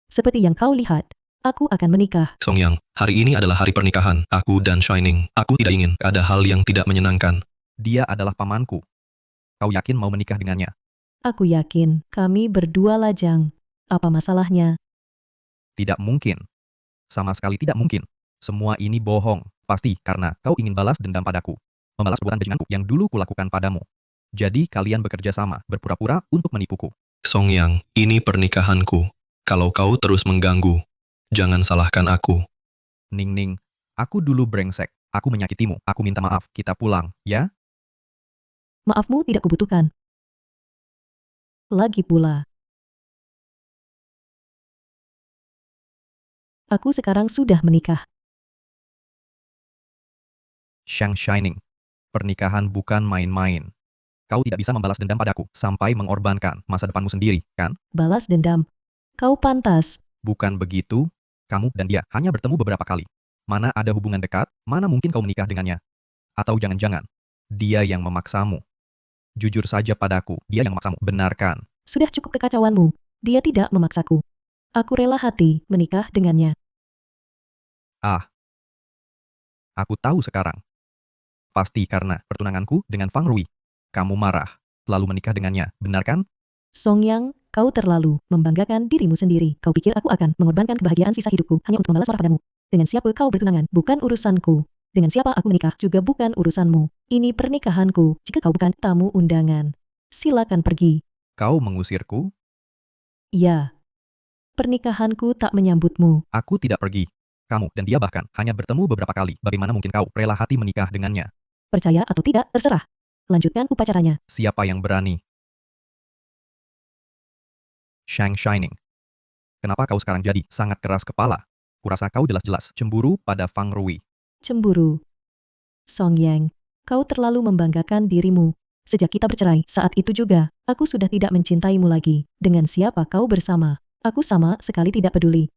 Seperti yang kau lihat, aku akan menikah. Songyang, hari ini adalah hari pernikahan aku dan Shining. Aku tidak ingin ada hal yang tidak menyenangkan. Dia adalah pamanku. Kau yakin mau menikah dengannya? Aku yakin kami berdua lajang. Apa masalahnya? Tidak mungkin. Sama sekali tidak mungkin. Semua ini bohong. Pasti karena kau ingin balas dendam padaku. Membalas perbuatan bajinganku yang dulu kulakukan padamu. Jadi kalian bekerja sama, berpura-pura untuk menipuku. Songyang, ini pernikahanku. Kalau kau terus mengganggu, jangan salahkan aku. Ning, aku dulu brengsek. Aku menyakitimu. Aku minta maaf. Kita pulang, ya? Maafmu tidak kubutuhkan. Lagi pula, aku sekarang sudah menikah. Shang Shining. Pernikahan bukan main-main. Kau tidak bisa membalas dendam padaku sampai mengorbankan masa depanmu sendiri, kan? Balas dendam. Kau pantas. Bukan begitu. Kamu dan dia hanya bertemu beberapa kali. Mana ada hubungan dekat, mana mungkin kau menikah dengannya. Atau jangan-jangan, dia yang memaksamu. Jujur saja padaku, dia yang memaksamu. Benarkan. Sudah cukup kekacauanmu. Dia tidak memaksaku. Aku rela hati menikah dengannya. Ah. Aku tahu sekarang. Pasti karena pertunanganku dengan Fang Rui. Kamu marah, lalu menikah dengannya, benar kan? Songyang, kau terlalu membanggakan dirimu sendiri. Kau pikir aku akan mengorbankan kebahagiaan sisa hidupku hanya untuk membalas marah padamu? Dengan siapa kau bertunangan bukan urusanku. Dengan siapa aku menikah juga bukan urusanmu. Ini pernikahanku. Jika kau bukan tamu undangan, silakan pergi. Kau mengusirku? Ya. Pernikahanku tak menyambutmu. Aku tidak pergi. Kamu dan dia bahkan hanya bertemu beberapa kali. Bagaimana mungkin kau rela hati menikah dengannya? Percaya atau tidak, terserah. Lanjutkan upacaranya. Siapa yang berani? Shang Shining. Kenapa kau sekarang jadi sangat keras kepala? Kurasa kau jelas-jelas cemburu pada Fang Rui. Cemburu. Songyang, kau terlalu membanggakan dirimu. Sejak kita bercerai, saat itu juga, aku sudah tidak mencintaimu lagi. Dengan siapa kau bersama? Aku sama sekali tidak peduli.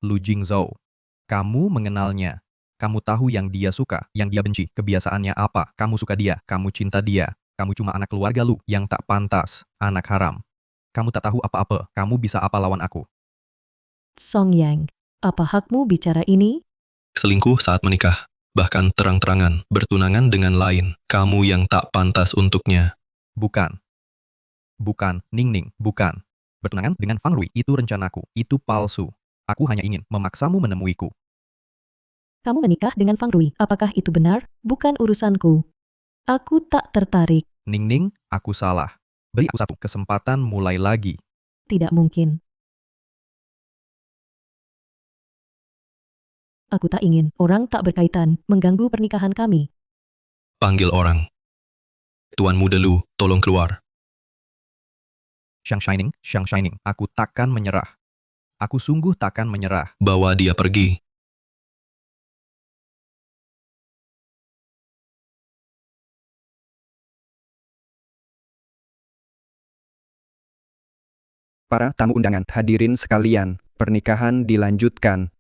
Lu Jingzhou. Kamu mengenalnya. Kamu tahu yang dia suka, yang dia benci, kebiasaannya apa. Kamu suka dia, kamu cinta dia. Kamu cuma anak keluarga Lu yang tak pantas, anak haram. Kamu tak tahu apa-apa, kamu bisa apa lawan aku? Songyang, apa hakmu bicara ini? Selingkuh saat menikah, bahkan terang-terangan bertunangan dengan lain. Kamu yang tak pantas untuknya. Bukan. Bukan, Ning, bukan. Bertunangan dengan Fang Rui itu rencanaku, itu palsu. Aku hanya ingin memaksamu menemuiku. Kamu menikah dengan Fang Rui. Apakah itu benar? Bukan urusanku. Aku tak tertarik. Ning, aku salah. Beri aku satu kesempatan mulai lagi. Tidak mungkin. Aku tak ingin orang tak berkaitan mengganggu pernikahan kami. Panggil orang. Tuan Muda Lu, tolong keluar. Shang Shining, aku takkan menyerah. Aku sungguh takkan menyerah. Bawa dia pergi. Para tamu undangan, hadirin sekalian, pernikahan dilanjutkan.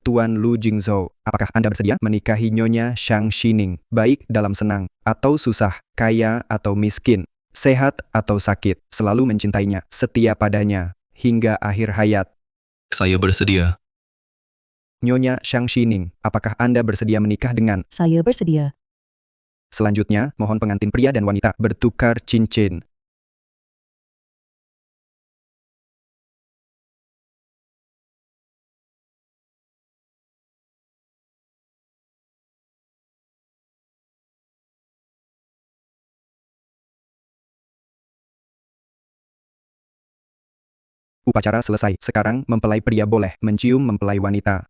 Tuan Lu Jingzhou, apakah Anda bersedia menikahi Nyonya Shang Shining, baik dalam senang atau susah, kaya atau miskin, sehat atau sakit, selalu mencintainya, setia padanya, hingga akhir hayat? Saya bersedia. Nyonya Shang Shining, apakah Anda bersedia menikah dengan? Saya bersedia. Selanjutnya, mohon pengantin pria dan wanita bertukar cincin. Upacara selesai. Sekarang mempelai pria boleh mencium mempelai wanita.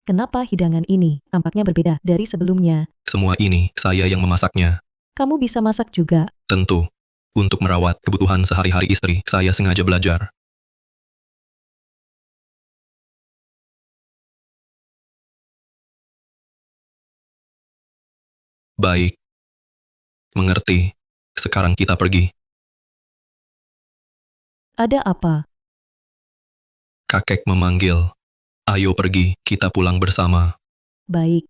Kenapa hidangan ini tampaknya berbeda dari sebelumnya? Semua ini saya yang memasaknya. Kamu bisa masak juga. Tentu. Untuk merawat kebutuhan sehari-hari istri, saya sengaja belajar. Baik. Mengerti. Sekarang kita pergi. Ada apa? Kakek memanggil. Ayo pergi, kita pulang bersama. Baik.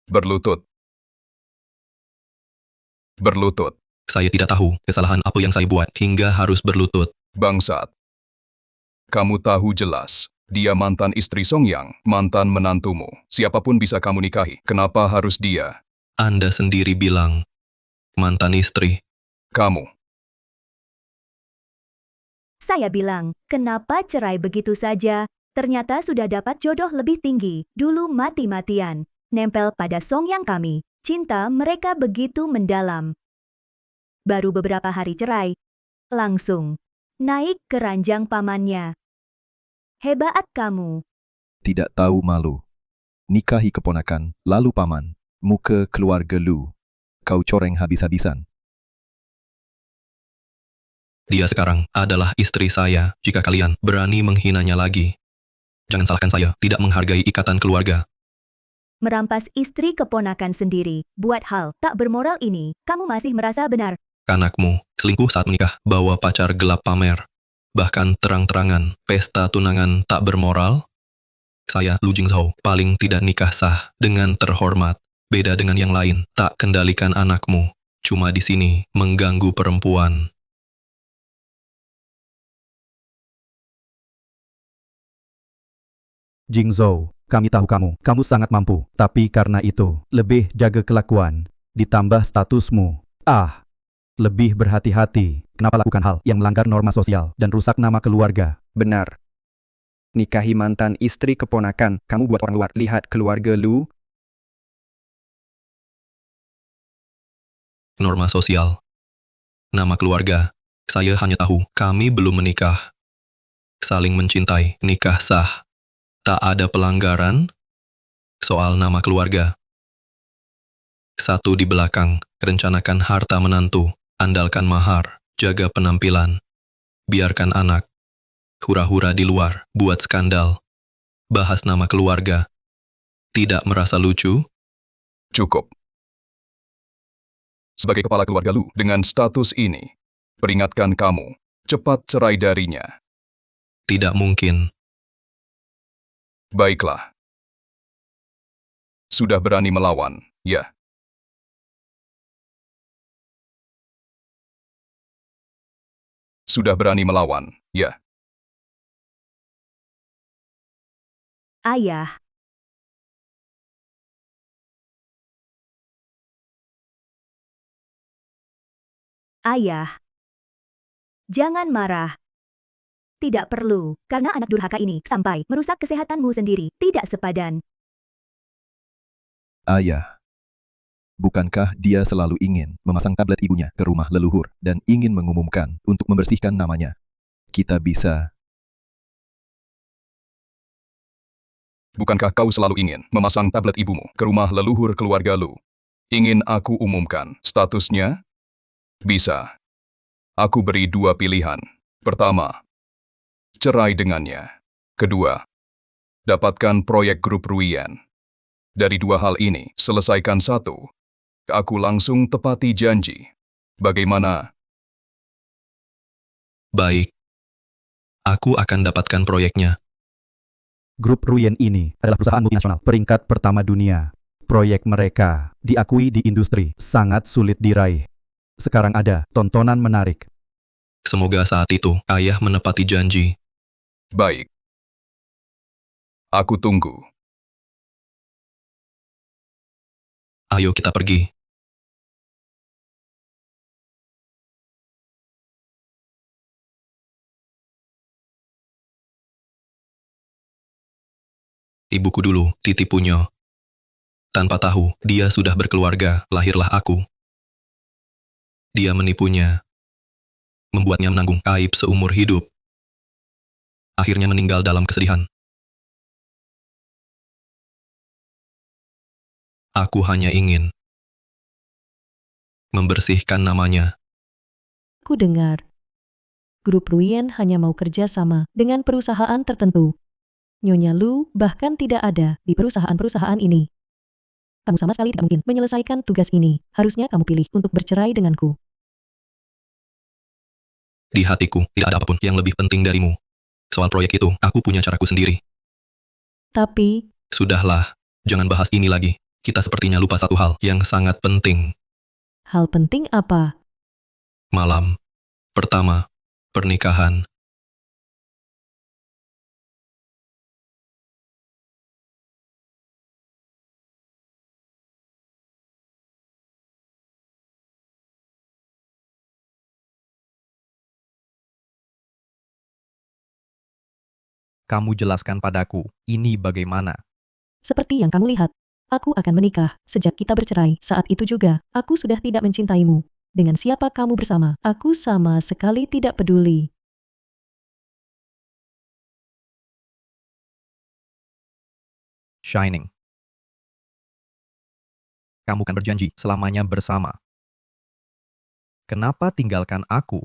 Berlutut. Berlutut. Saya tidak tahu kesalahan apa yang saya buat hingga harus berlutut. Bangsat. Kamu tahu jelas, dia mantan istri Song Yang, mantan menantumu. Siapapun bisa kamu nikahi. Kenapa harus dia? Anda sendiri bilang, mantan istri. Kamu. Saya bilang, kenapa cerai begitu saja? Ternyata sudah dapat jodoh lebih tinggi. Dulu mati-matian. Nempel pada Song Yang kami. Cinta mereka begitu mendalam. Baru beberapa hari cerai. Langsung. Naik ke ranjang pamannya. Hebat kamu. Tidak tahu malu. Nikahi keponakan, lalu paman. Muka keluarga Lu. Kau coreng habis-habisan. Dia sekarang adalah istri saya. Jika kalian berani menghinanya lagi, jangan salahkan saya tidak menghargai ikatan keluarga. Merampas istri keponakan sendiri. Buat hal tak bermoral ini, kamu masih merasa benar. Anakmu selingkuh saat menikah, bawa pacar gelap pamer. Bahkan terang-terangan, pesta tunangan tak bermoral. Saya, Lu Jingzhou, paling tidak nikah sah dengan terhormat. Beda dengan yang lain, tak kendalikan anakmu. Cuma di sini, mengganggu perempuan. Jingzhou, kami tahu kamu sangat mampu. Tapi karena itu, lebih jaga kelakuan. Ditambah statusmu. Lebih berhati-hati. Kenapa lakukan hal yang melanggar norma sosial dan rusak nama keluarga? Benar. Nikahi mantan istri keponakan. Kamu buat orang luar lihat keluarga Lu. Norma sosial. Nama keluarga. Saya hanya tahu, kami belum menikah. Saling mencintai, nikah sah. Tak ada pelanggaran. Soal nama keluarga. Satu di belakang, rencanakan harta menantu. Andalkan mahar, jaga penampilan. Biarkan anak. Hura-hura di luar, buat skandal. bahas nama keluarga. Tidak merasa lucu? Cukup. Sebagai kepala keluarga Lu, dengan status ini, peringatkan kamu, cepat cerai darinya. Tidak mungkin. Baiklah. Sudah berani melawan, ya? Sudah berani melawan, ya? Ayah. Ayah. Jangan marah. Tidak perlu, karena anak durhaka ini sampai merusak kesehatanmu sendiri, tidak sepadan. Ayah. Bukankah dia selalu ingin memasang tablet ibunya ke rumah leluhur dan ingin mengumumkan untuk membersihkan namanya? Kita bisa. Bukankah kau selalu ingin memasang tablet ibumu ke rumah leluhur keluarga Lu? Ingin aku umumkan statusnya? Bisa. Aku beri 2 pilihan. Pertama, cerai dengannya. Kedua, dapatkan proyek grup Ruyen. Dari 2 hal ini, selesaikan satu. Aku langsung tepati janji. Bagaimana? Baik. Aku akan dapatkan proyeknya. Grup Ruyen ini adalah perusahaan multinasional peringkat pertama dunia. Proyek mereka diakui di industri sangat sulit diraih. Sekarang ada tontonan menarik. Semoga saat itu ayah menepati janji. Baik. Aku tunggu. Ayo kita pergi. Ibuku dulu, titipunya. Tanpa tahu, dia sudah berkeluarga, lahirlah aku. Dia menipunya. Membuatnya menanggung aib seumur hidup. Akhirnya meninggal dalam kesedihan. Aku hanya ingin membersihkan namanya. Ku dengar. Grup Ruyen hanya mau kerja sama dengan perusahaan tertentu. Nyonya Lu bahkan tidak ada di perusahaan-perusahaan ini. Kamu sama sekali tidak mungkin menyelesaikan tugas ini. Harusnya kamu pilih untuk bercerai denganku. Di hatiku, tidak ada apapun yang lebih penting darimu. Soal proyek itu, aku punya caraku sendiri. Tapi, Sudahlah, jangan bahas ini lagi. Kita sepertinya lupa satu hal yang sangat penting. hal penting apa? Malam pertama pernikahan. Kamu jelaskan padaku, ini bagaimana? Seperti yang kamu lihat, aku akan menikah sejak kita bercerai. Saat itu juga, aku sudah tidak mencintaimu. Dengan siapa kamu bersama, aku sama sekali tidak peduli. Shining. Kamu kan berjanji selamanya bersama. Kenapa tinggalkan aku?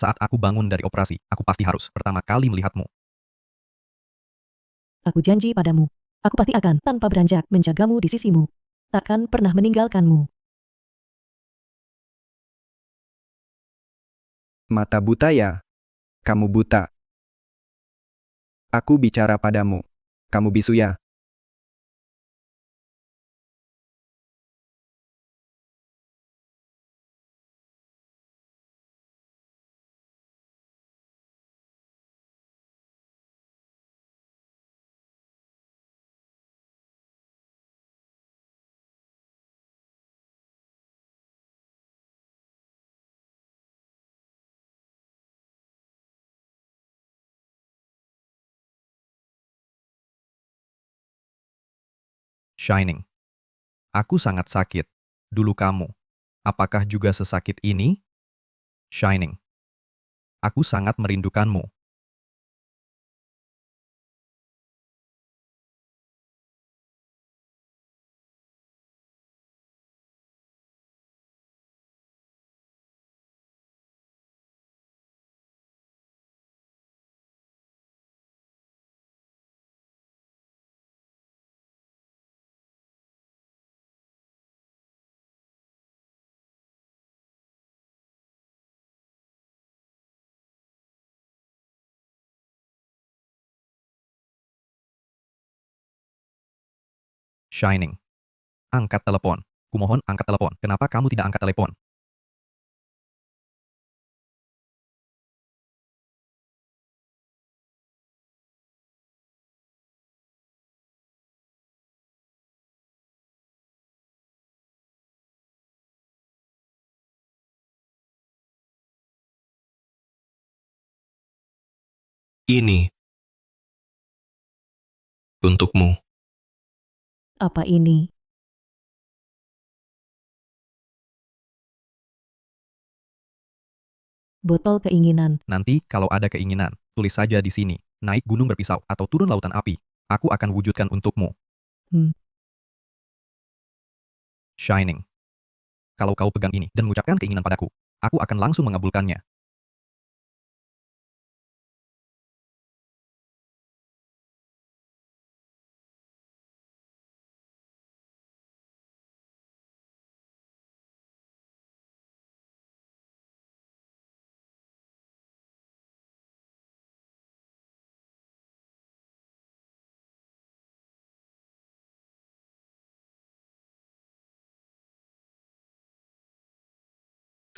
Saat aku bangun dari operasi, aku pasti harus pertama kali melihatmu. Aku janji padamu, aku pasti akan tanpa beranjak menjagamu di sisimu. Takkan pernah meninggalkanmu. Mata buta ya? Kamu buta. Aku bicara padamu. Kamu bisu ya? Shining. Aku sangat sakit. Dulu kamu. Apakah juga sesakit ini? Shining. Aku sangat merindukanmu. Shining. Angkat telepon. Kumohon angkat telepon. Kenapa kamu tidak angkat telepon? Ini untukmu. Apa ini? Botol keinginan. Nanti kalau ada keinginan, tulis saja di sini. Naik gunung berpisau atau turun lautan api. Aku akan wujudkan untukmu. Shining. Kalau kau pegang ini dan mengucapkan keinginan padaku, aku akan langsung mengabulkannya.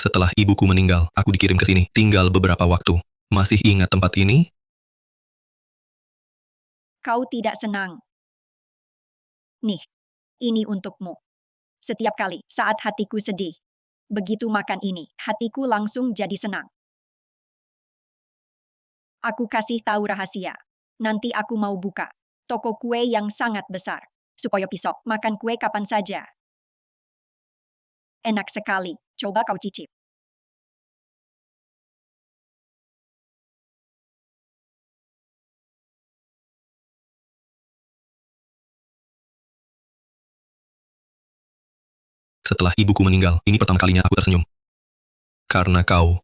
Setelah ibuku meninggal, aku dikirim ke sini. Tinggal beberapa waktu. Masih ingat tempat ini? Kau tidak senang. Nih, ini untukmu. Setiap kali saat hatiku sedih, begitu makan ini, hatiku langsung jadi senang. Aku kasih tahu rahasia. Nanti aku mau buka toko kue yang sangat besar, supaya besok makan kue kapan saja. Enak sekali, coba kau cicip. Setelah ibuku meninggal, ini pertama kalinya aku tersenyum. Karena kau.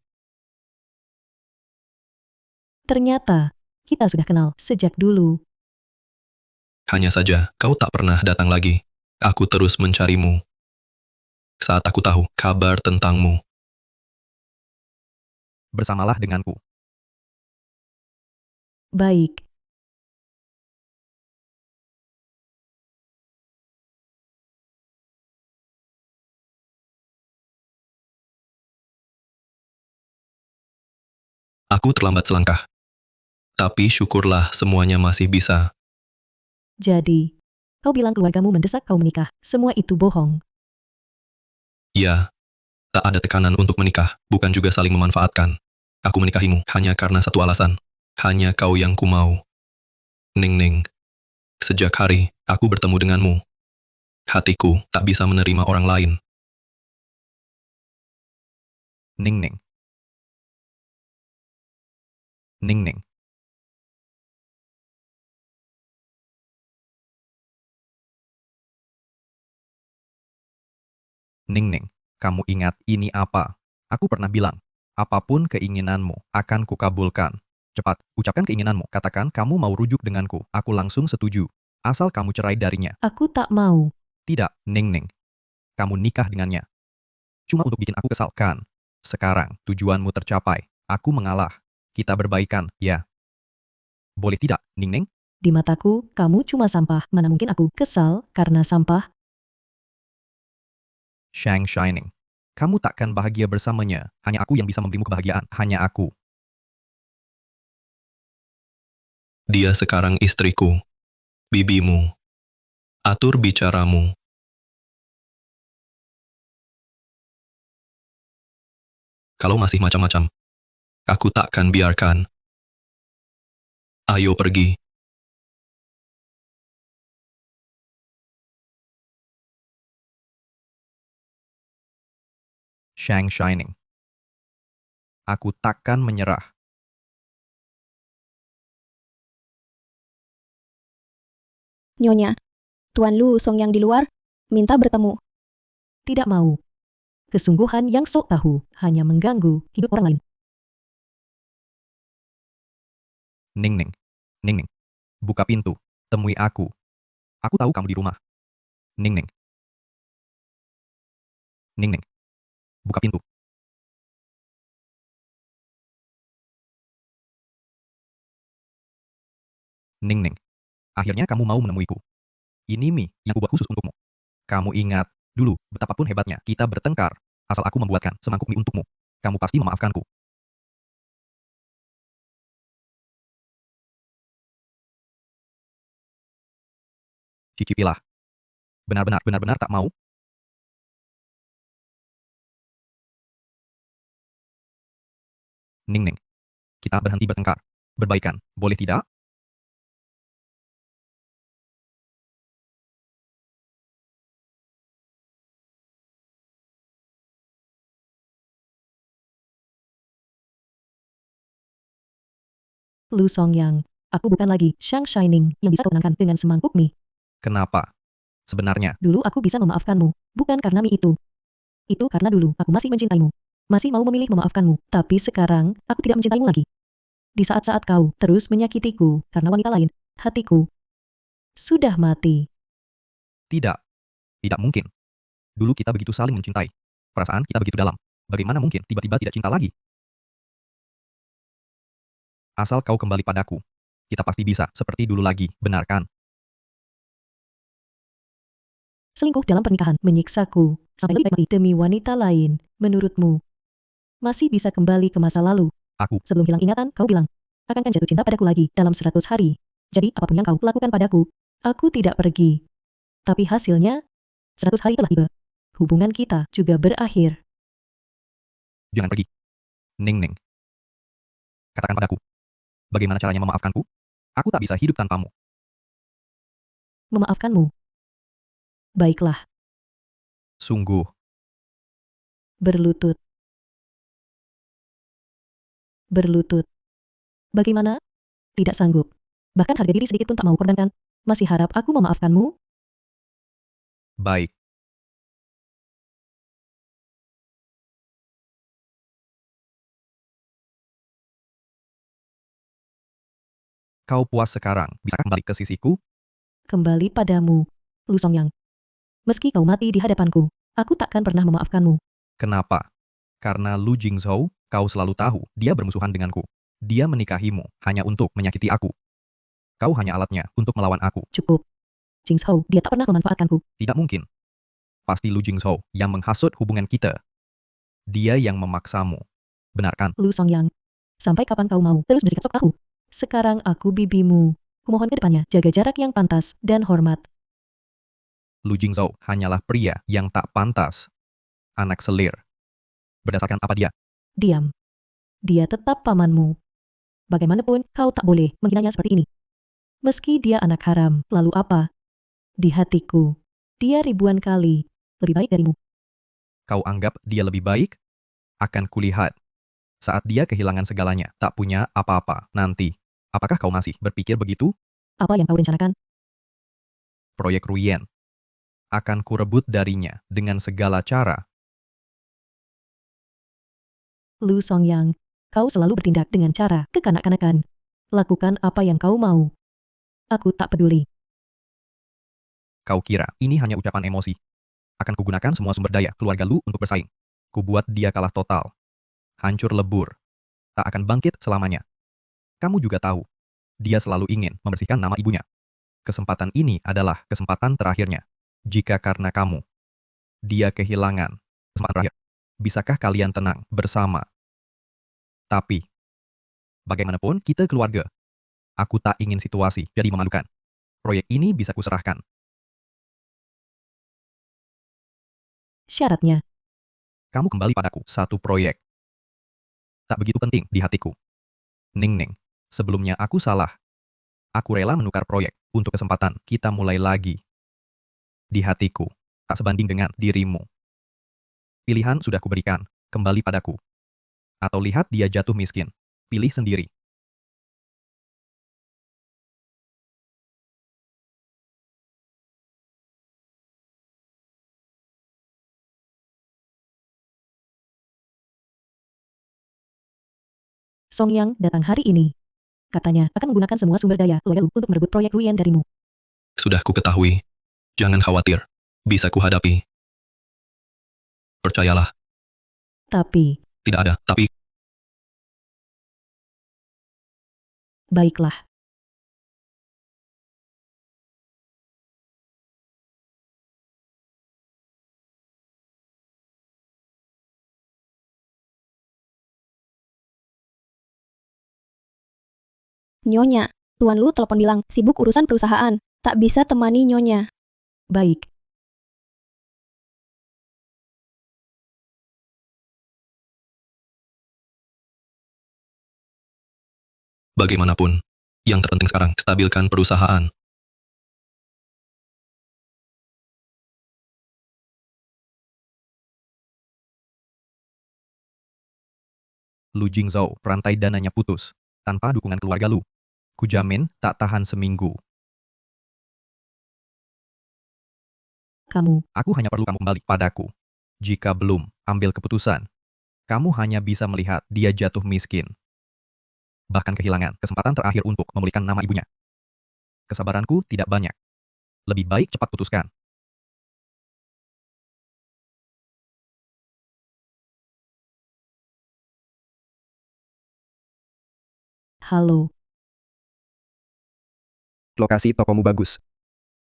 Ternyata, kita sudah kenal sejak dulu. Hanya saja, kau tak pernah datang lagi. Aku terus mencarimu. Saat aku tahu kabar tentangmu, Bersamalah denganku. Baik. aku terlambat selangkah. Tapi syukurlah semuanya masih bisa. Jadi, kau bilang keluargamu mendesak kau menikah. Semua itu bohong. Ya, tak ada tekanan untuk menikah, bukan juga saling memanfaatkan. Aku menikahimu hanya karena satu alasan. Hanya kau yang ku mau. Ning Ning. Sejak hari aku bertemu denganmu, hatiku tak bisa menerima orang lain. Ning Ning. Ning Ning. Ning Ning, kamu ingat ini apa? Aku pernah bilang, apapun keinginanmu akan kukabulkan. Cepat, ucapkan keinginanmu. Katakan kamu mau rujuk denganku. Aku langsung setuju. Asal kamu cerai darinya. Aku tak mau. Tidak, Ning Ning. Kamu nikah dengannya. Cuma untuk bikin aku kesal, kan? Sekarang, tujuanmu tercapai. Aku mengalah. Kita berbaikan, ya. Boleh tidak, Ning Ning? Di mataku, kamu cuma sampah. Mana mungkin aku kesal karena sampah? Shang Shining. Kamu takkan bahagia bersamanya. Hanya aku yang bisa memberimu kebahagiaan. Hanya aku. Dia sekarang istriku. Bibimu. Atur bicaramu. Kalau masih macam-macam, aku takkan biarkan. Ayo pergi. Shang Shining. Aku takkan menyerah. Nyonya, Tuan Lu Song yang di luar, minta bertemu. Tidak mau. Kesungguhan yang sok tahu hanya mengganggu hidup orang lain. Ning Ning. Ning Ning. Buka pintu. Temui aku. Aku tahu kamu di rumah. Ning Ning. Ning Ning. Buka pintu. Ning Ning. Akhirnya kamu mau menemuiku. Ini mie yang kubuat khusus untukmu. Kamu ingat dulu betapapun hebatnya kita bertengkar, asal aku membuatkan semangkuk mie untukmu. Kamu pasti memaafkanku. Cicipilah. Benar-benar tak mau? Ning Ning, kita berhenti bertengkar. Berbaikan, boleh tidak? Lu Songyang, aku bukan lagi Shang Shining yang bisa kau menangkan dengan semangkuk mie. Kenapa? Sebenarnya, Dulu aku bisa memaafkanmu, bukan karena mie itu. Itu karena dulu aku masih mencintaimu. Masih mau memilih memaafkanmu, tapi sekarang aku tidak mencintaimu lagi. Di saat-saat kau terus menyakitiku karena wanita lain, hatiku sudah mati. tidak. Tidak mungkin. Dulu kita begitu saling mencintai. Perasaan kita begitu dalam. Bagaimana mungkin tiba-tiba tidak cinta lagi? Asal kau kembali padaku. Kita pasti bisa seperti dulu lagi, benar kan? Selingkuh dalam pernikahan menyiksaku, sampai lebih baik mati demi wanita lain. Menurutmu, masih bisa kembali ke masa lalu? Aku. Sebelum hilang ingatan, kau bilang, akan jatuh cinta padaku lagi dalam 100 hari. Jadi apapun yang kau lakukan padaku, aku tidak pergi. Tapi hasilnya, 100 hari telah tiba. Hubungan kita juga berakhir. Jangan pergi. Ning Ning. Katakan padaku. Bagaimana caranya memaafkanku? Aku tak bisa hidup tanpamu. Memaafkanmu. Baiklah, Sungguh. berlutut. Berlutut. Bagaimana? Tidak sanggup. Bahkan harga diri sedikit pun tak mau korbankan. Masih harap aku memaafkanmu? Baik. Kau puas sekarang, bisa kembali ke sisiku? Kembali padamu, Lu Songyang. Meski kau mati di hadapanku, aku takkan pernah memaafkanmu. Kenapa? Karena Lu Jingzhou, kau selalu tahu, dia bermusuhan denganku. Dia menikahimu hanya untuk menyakiti aku. Kau hanya alatnya untuk melawan aku. Cukup. Jingzhou, dia tak pernah memanfaatkanku. Tidak mungkin. Pasti Lu Jingzhou yang menghasut hubungan kita. Dia yang memaksamu. Benar kan? Lu Songyang, sampai kapan kau mau terus bersikap sok tahu? Sekarang aku bibimu. Kumohon ke depannya, jaga jarak yang pantas dan hormat. Lu Jingzhou hanyalah pria yang tak pantas. Anak selir. Berdasarkan apa dia? Diam. Dia tetap pamanmu. Bagaimanapun, kau tak boleh menghinanya seperti ini. Meski dia anak haram, lalu apa? Di hatiku, dia ribuan kali lebih baik darimu. Kau anggap dia lebih baik? Akan kulihat. Saat dia kehilangan segalanya, tak punya apa-apa, nanti. Apakah kau masih berpikir begitu? Apa yang kau rencanakan? Proyek Ruyen. Akan kurebut darinya dengan segala cara. Lu Songyang, kau selalu bertindak dengan cara kekanak-kanakan. Lakukan apa yang kau mau. Aku tak peduli. Kau kira ini hanya ucapan emosi? Akan kugunakan semua sumber daya keluarga Lu untuk bersaing. Kubuat dia kalah total. Hancur lebur. Tak akan bangkit selamanya. Kamu juga tahu, dia selalu ingin membersihkan nama ibunya. Kesempatan ini adalah kesempatan terakhirnya. Jika karena kamu, dia kehilangan kesempatan terakhir, bisakah kalian tenang bersama? Tapi, bagaimanapun kita keluarga. Aku tak ingin situasi jadi memalukan. Proyek ini bisa kuserahkan. Syaratnya, Kamu kembali padaku satu proyek. Tak begitu penting di hatiku. Ning Ning, sebelumnya aku salah. Aku rela menukar proyek untuk kesempatan kita mulai lagi. Di hatiku, tak sebanding dengan dirimu. Pilihan sudah kuberikan, kembali padaku. Atau lihat dia jatuh miskin. Pilih sendiri. Songyang datang hari ini. Katanya akan menggunakan semua sumber daya keluarga Lu untuk merebut proyek Ruyen darimu. Sudah ku ketahui. Jangan khawatir. Bisa kuhadapi. Percayalah. Tapi, Tidak ada tapi. baiklah. Nyonya, Tuan Lu telepon bilang sibuk urusan perusahaan, tak bisa temani Nyonya. Baik. Bagaimanapun, yang terpenting sekarang, stabilkan perusahaan. Lu Jingzhou, rantai dananya putus. Tanpa dukungan keluarga Lu, kujamin tak tahan seminggu. Kamu, Aku hanya perlu kamu kembali padaku. Jika belum, ambil keputusan. Kamu hanya bisa melihat dia jatuh miskin. Bahkan kehilangan kesempatan terakhir untuk memulihkan nama ibunya. Kesabaranku tidak banyak. Lebih baik cepat putuskan. halo. Lokasi tokomu bagus.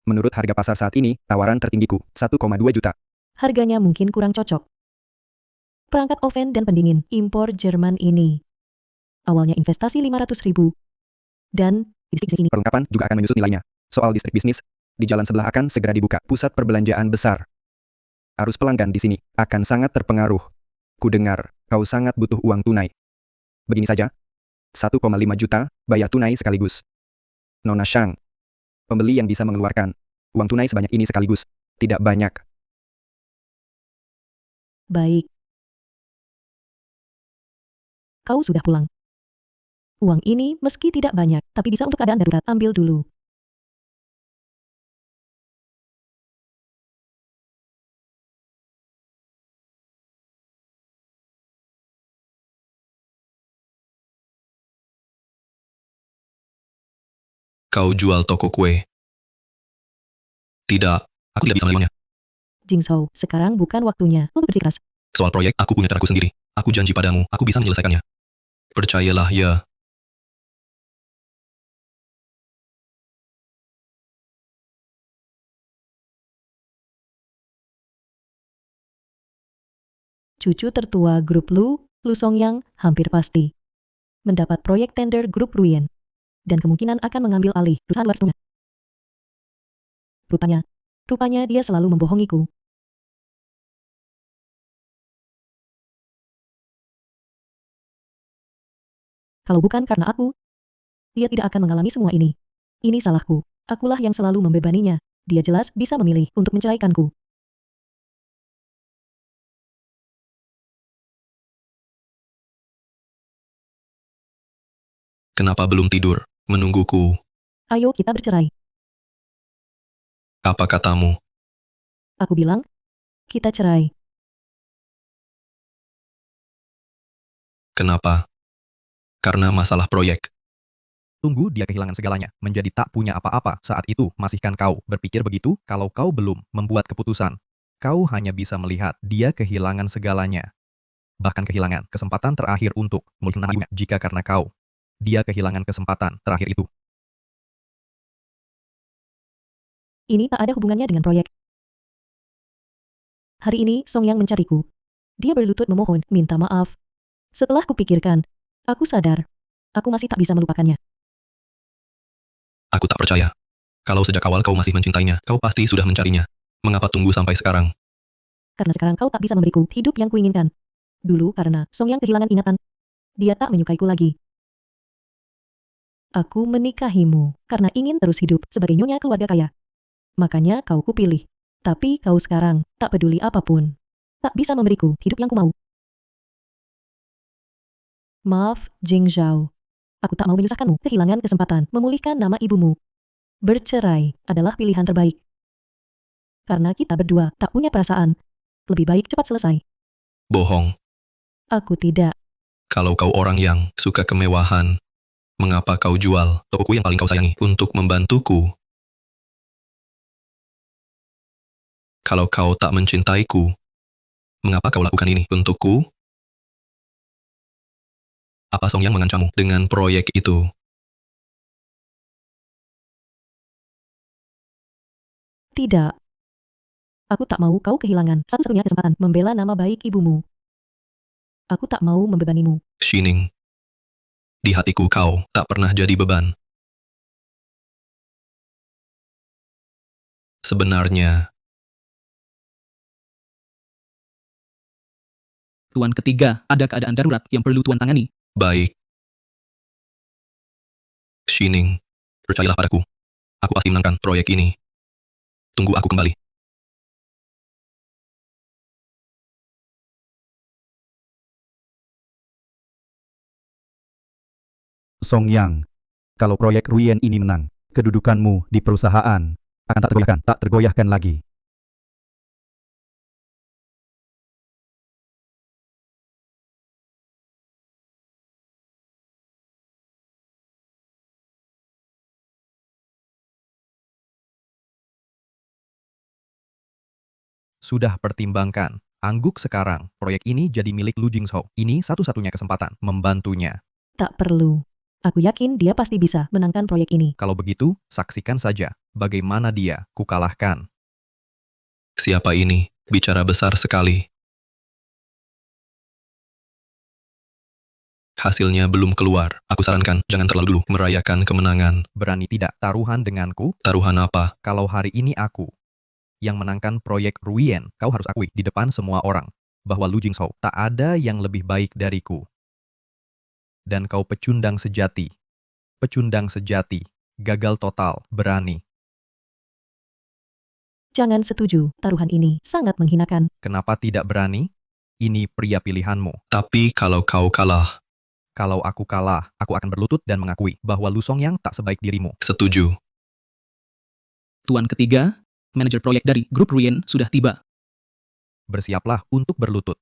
Menurut harga pasar saat ini, tawaran tertinggiku, 1,2 juta. Harganya mungkin kurang cocok. Perangkat oven dan pendingin impor Jerman ini. Awalnya investasi 500.000. Dan distrik bisnis ini Perlengkapan juga akan menyusun nilainya. Soal distrik bisnis, di jalan sebelah akan segera dibuka pusat perbelanjaan besar. Arus pelanggan di sini akan sangat terpengaruh. Kudengar, kau sangat butuh uang tunai. Begini saja. 1,5 juta, bayar tunai sekaligus. Nona Shang. Pembeli yang bisa mengeluarkan uang tunai sebanyak ini sekaligus. Tidak banyak. baik. Kau sudah pulang. Uang ini meski tidak banyak, tapi bisa untuk keadaan darurat. Ambil dulu. Kau jual toko kue. Tidak, aku tidak bisa menerimanya. Jingzhou, sekarang bukan waktunya untuk bersikeras. Soal proyek, aku punya caraku sendiri. Aku janji padamu, aku bisa menyelesaikannya. Percayalah ya. Cucu tertua grup Lu Songyang, hampir pasti mendapat proyek tender grup Ruyen. Dan kemungkinan akan mengambil alih perusahaan luar sungai. Rupanya dia selalu membohongiku. Kalau bukan karena aku, dia tidak akan mengalami semua ini. Ini salahku. Akulah yang selalu membebaninya. Dia jelas bisa memilih untuk menceraikanku. Kenapa belum tidur? Menungguku. Ayo kita bercerai. Apa katamu? Aku bilang, kita cerai. Kenapa? Karena masalah proyek. Tunggu dia kehilangan segalanya, menjadi tak punya apa-apa saat itu. Masihkan kau berpikir begitu kalau kau belum membuat keputusan? Kau hanya bisa melihat dia kehilangan segalanya. Bahkan kehilangan kesempatan terakhir untuk memulihkan nama ibunya. Jika karena kau, dia kehilangan kesempatan terakhir itu. Ini tak ada hubungannya dengan proyek. Hari ini Songyang mencariku. Dia berlutut memohon, minta maaf. Setelah kupikirkan, aku sadar. Aku masih tak bisa melupakannya. Aku tak percaya. Kalau sejak awal kau masih mencintainya, kau pasti sudah mencarinya. Mengapa tunggu sampai sekarang? Karena sekarang kau tak bisa memberiku hidup yang kuinginkan. Dulu karena Songyang kehilangan ingatan. Dia tak menyukaiku lagi. Aku menikahimu karena ingin terus hidup sebagai nyonya keluarga kaya. Makanya kau kupilih. Tapi kau sekarang tak peduli apapun. Tak bisa memberiku hidup yang kumau. Maaf, Jingzhou. Aku tak mau menyusahkanmu kehilangan kesempatan memulihkan nama ibumu. Bercerai adalah pilihan terbaik. Karena kita berdua tak punya perasaan. Lebih baik cepat selesai. Bohong. Aku tidak. Kalau kau orang yang suka kemewahan, mengapa kau jual tokoku yang paling kau sayangi untuk membantuku? Kalau kau tak mencintaiku, mengapa kau lakukan ini untukku? Apa Songyang mengancammu dengan proyek itu? Tidak. Aku tak mau kau kehilangan satu-satunya kesempatan membela nama baik ibumu. Aku tak mau membebanimu. Shining, Di hatiku kau tak pernah jadi beban. Sebenarnya, Tuan ketiga, ada keadaan darurat yang perlu Tuan tangani. baik. Shining, percayalah padaku. Aku pasti menangkan proyek ini. Tunggu aku kembali. Song Yang, kalau proyek Ruyen ini menang, kedudukanmu di perusahaan akan tak tergoyahkan lagi. Sudah pertimbangkan. Angguk sekarang, proyek ini jadi milik Lu Jingzhou. Ini satu-satunya kesempatan membantunya. Tak perlu. Aku yakin dia pasti bisa menangkan proyek ini. Kalau begitu, saksikan saja bagaimana dia kukalahkan. Siapa ini? Bicara besar sekali. Hasilnya belum keluar. Aku sarankan jangan terlalu dulu merayakan kemenangan. Berani tidak taruhan denganku? Taruhan apa? Kalau hari ini aku yang menangkan proyek Ruyen, kau harus akui di depan semua orang bahwa Lu Jingzhou tak ada yang lebih baik dariku. Dan kau pecundang sejati. Pecundang sejati. Gagal total. Berani. Jangan setuju, taruhan ini sangat menghinakan. Kenapa tidak berani? Ini pria pilihanmu. Tapi kalau kau kalah, Kalau aku kalah, aku akan berlutut dan mengakui bahwa Lu Songyang tak sebaik dirimu. setuju. Tuan ketiga, manajer proyek dari grup Ruyen sudah tiba. Bersiaplah untuk berlutut.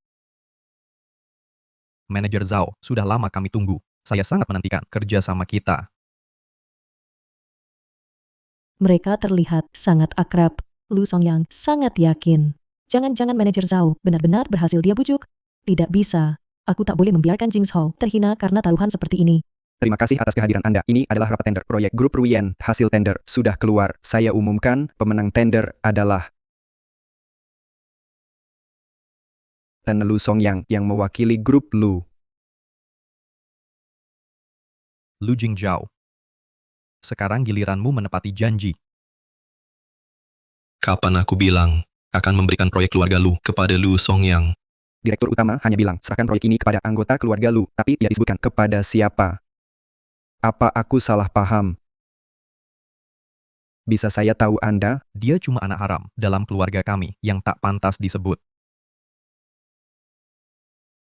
Manajer Zhao, sudah lama kami tunggu. Saya sangat menantikan kerja sama kita. Mereka terlihat sangat akrab. Lu Songyang sangat yakin. Jangan-jangan manajer Zhao benar-benar berhasil dia bujuk. Tidak bisa. Aku tak boleh membiarkan Jingzhou terhina karena taruhan seperti ini. Terima kasih atas kehadiran Anda. Ini adalah rapat tender proyek grup Ruyen. Hasil tender sudah keluar. Saya umumkan pemenang tender adalah Tan Lu Songyang yang mewakili grup Lu. Lu Jingzhou. Sekarang giliranmu menepati janji. Kapan aku bilang akan memberikan proyek keluarga Lu kepada Lu Songyang? Direktur utama hanya bilang, serahkan proyek ini kepada anggota keluarga Lu, tapi tidak disebutkan kepada siapa. Apa aku salah paham? Bisa saya tahu Anda? Dia cuma anak haram dalam keluarga kami yang tak pantas disebut.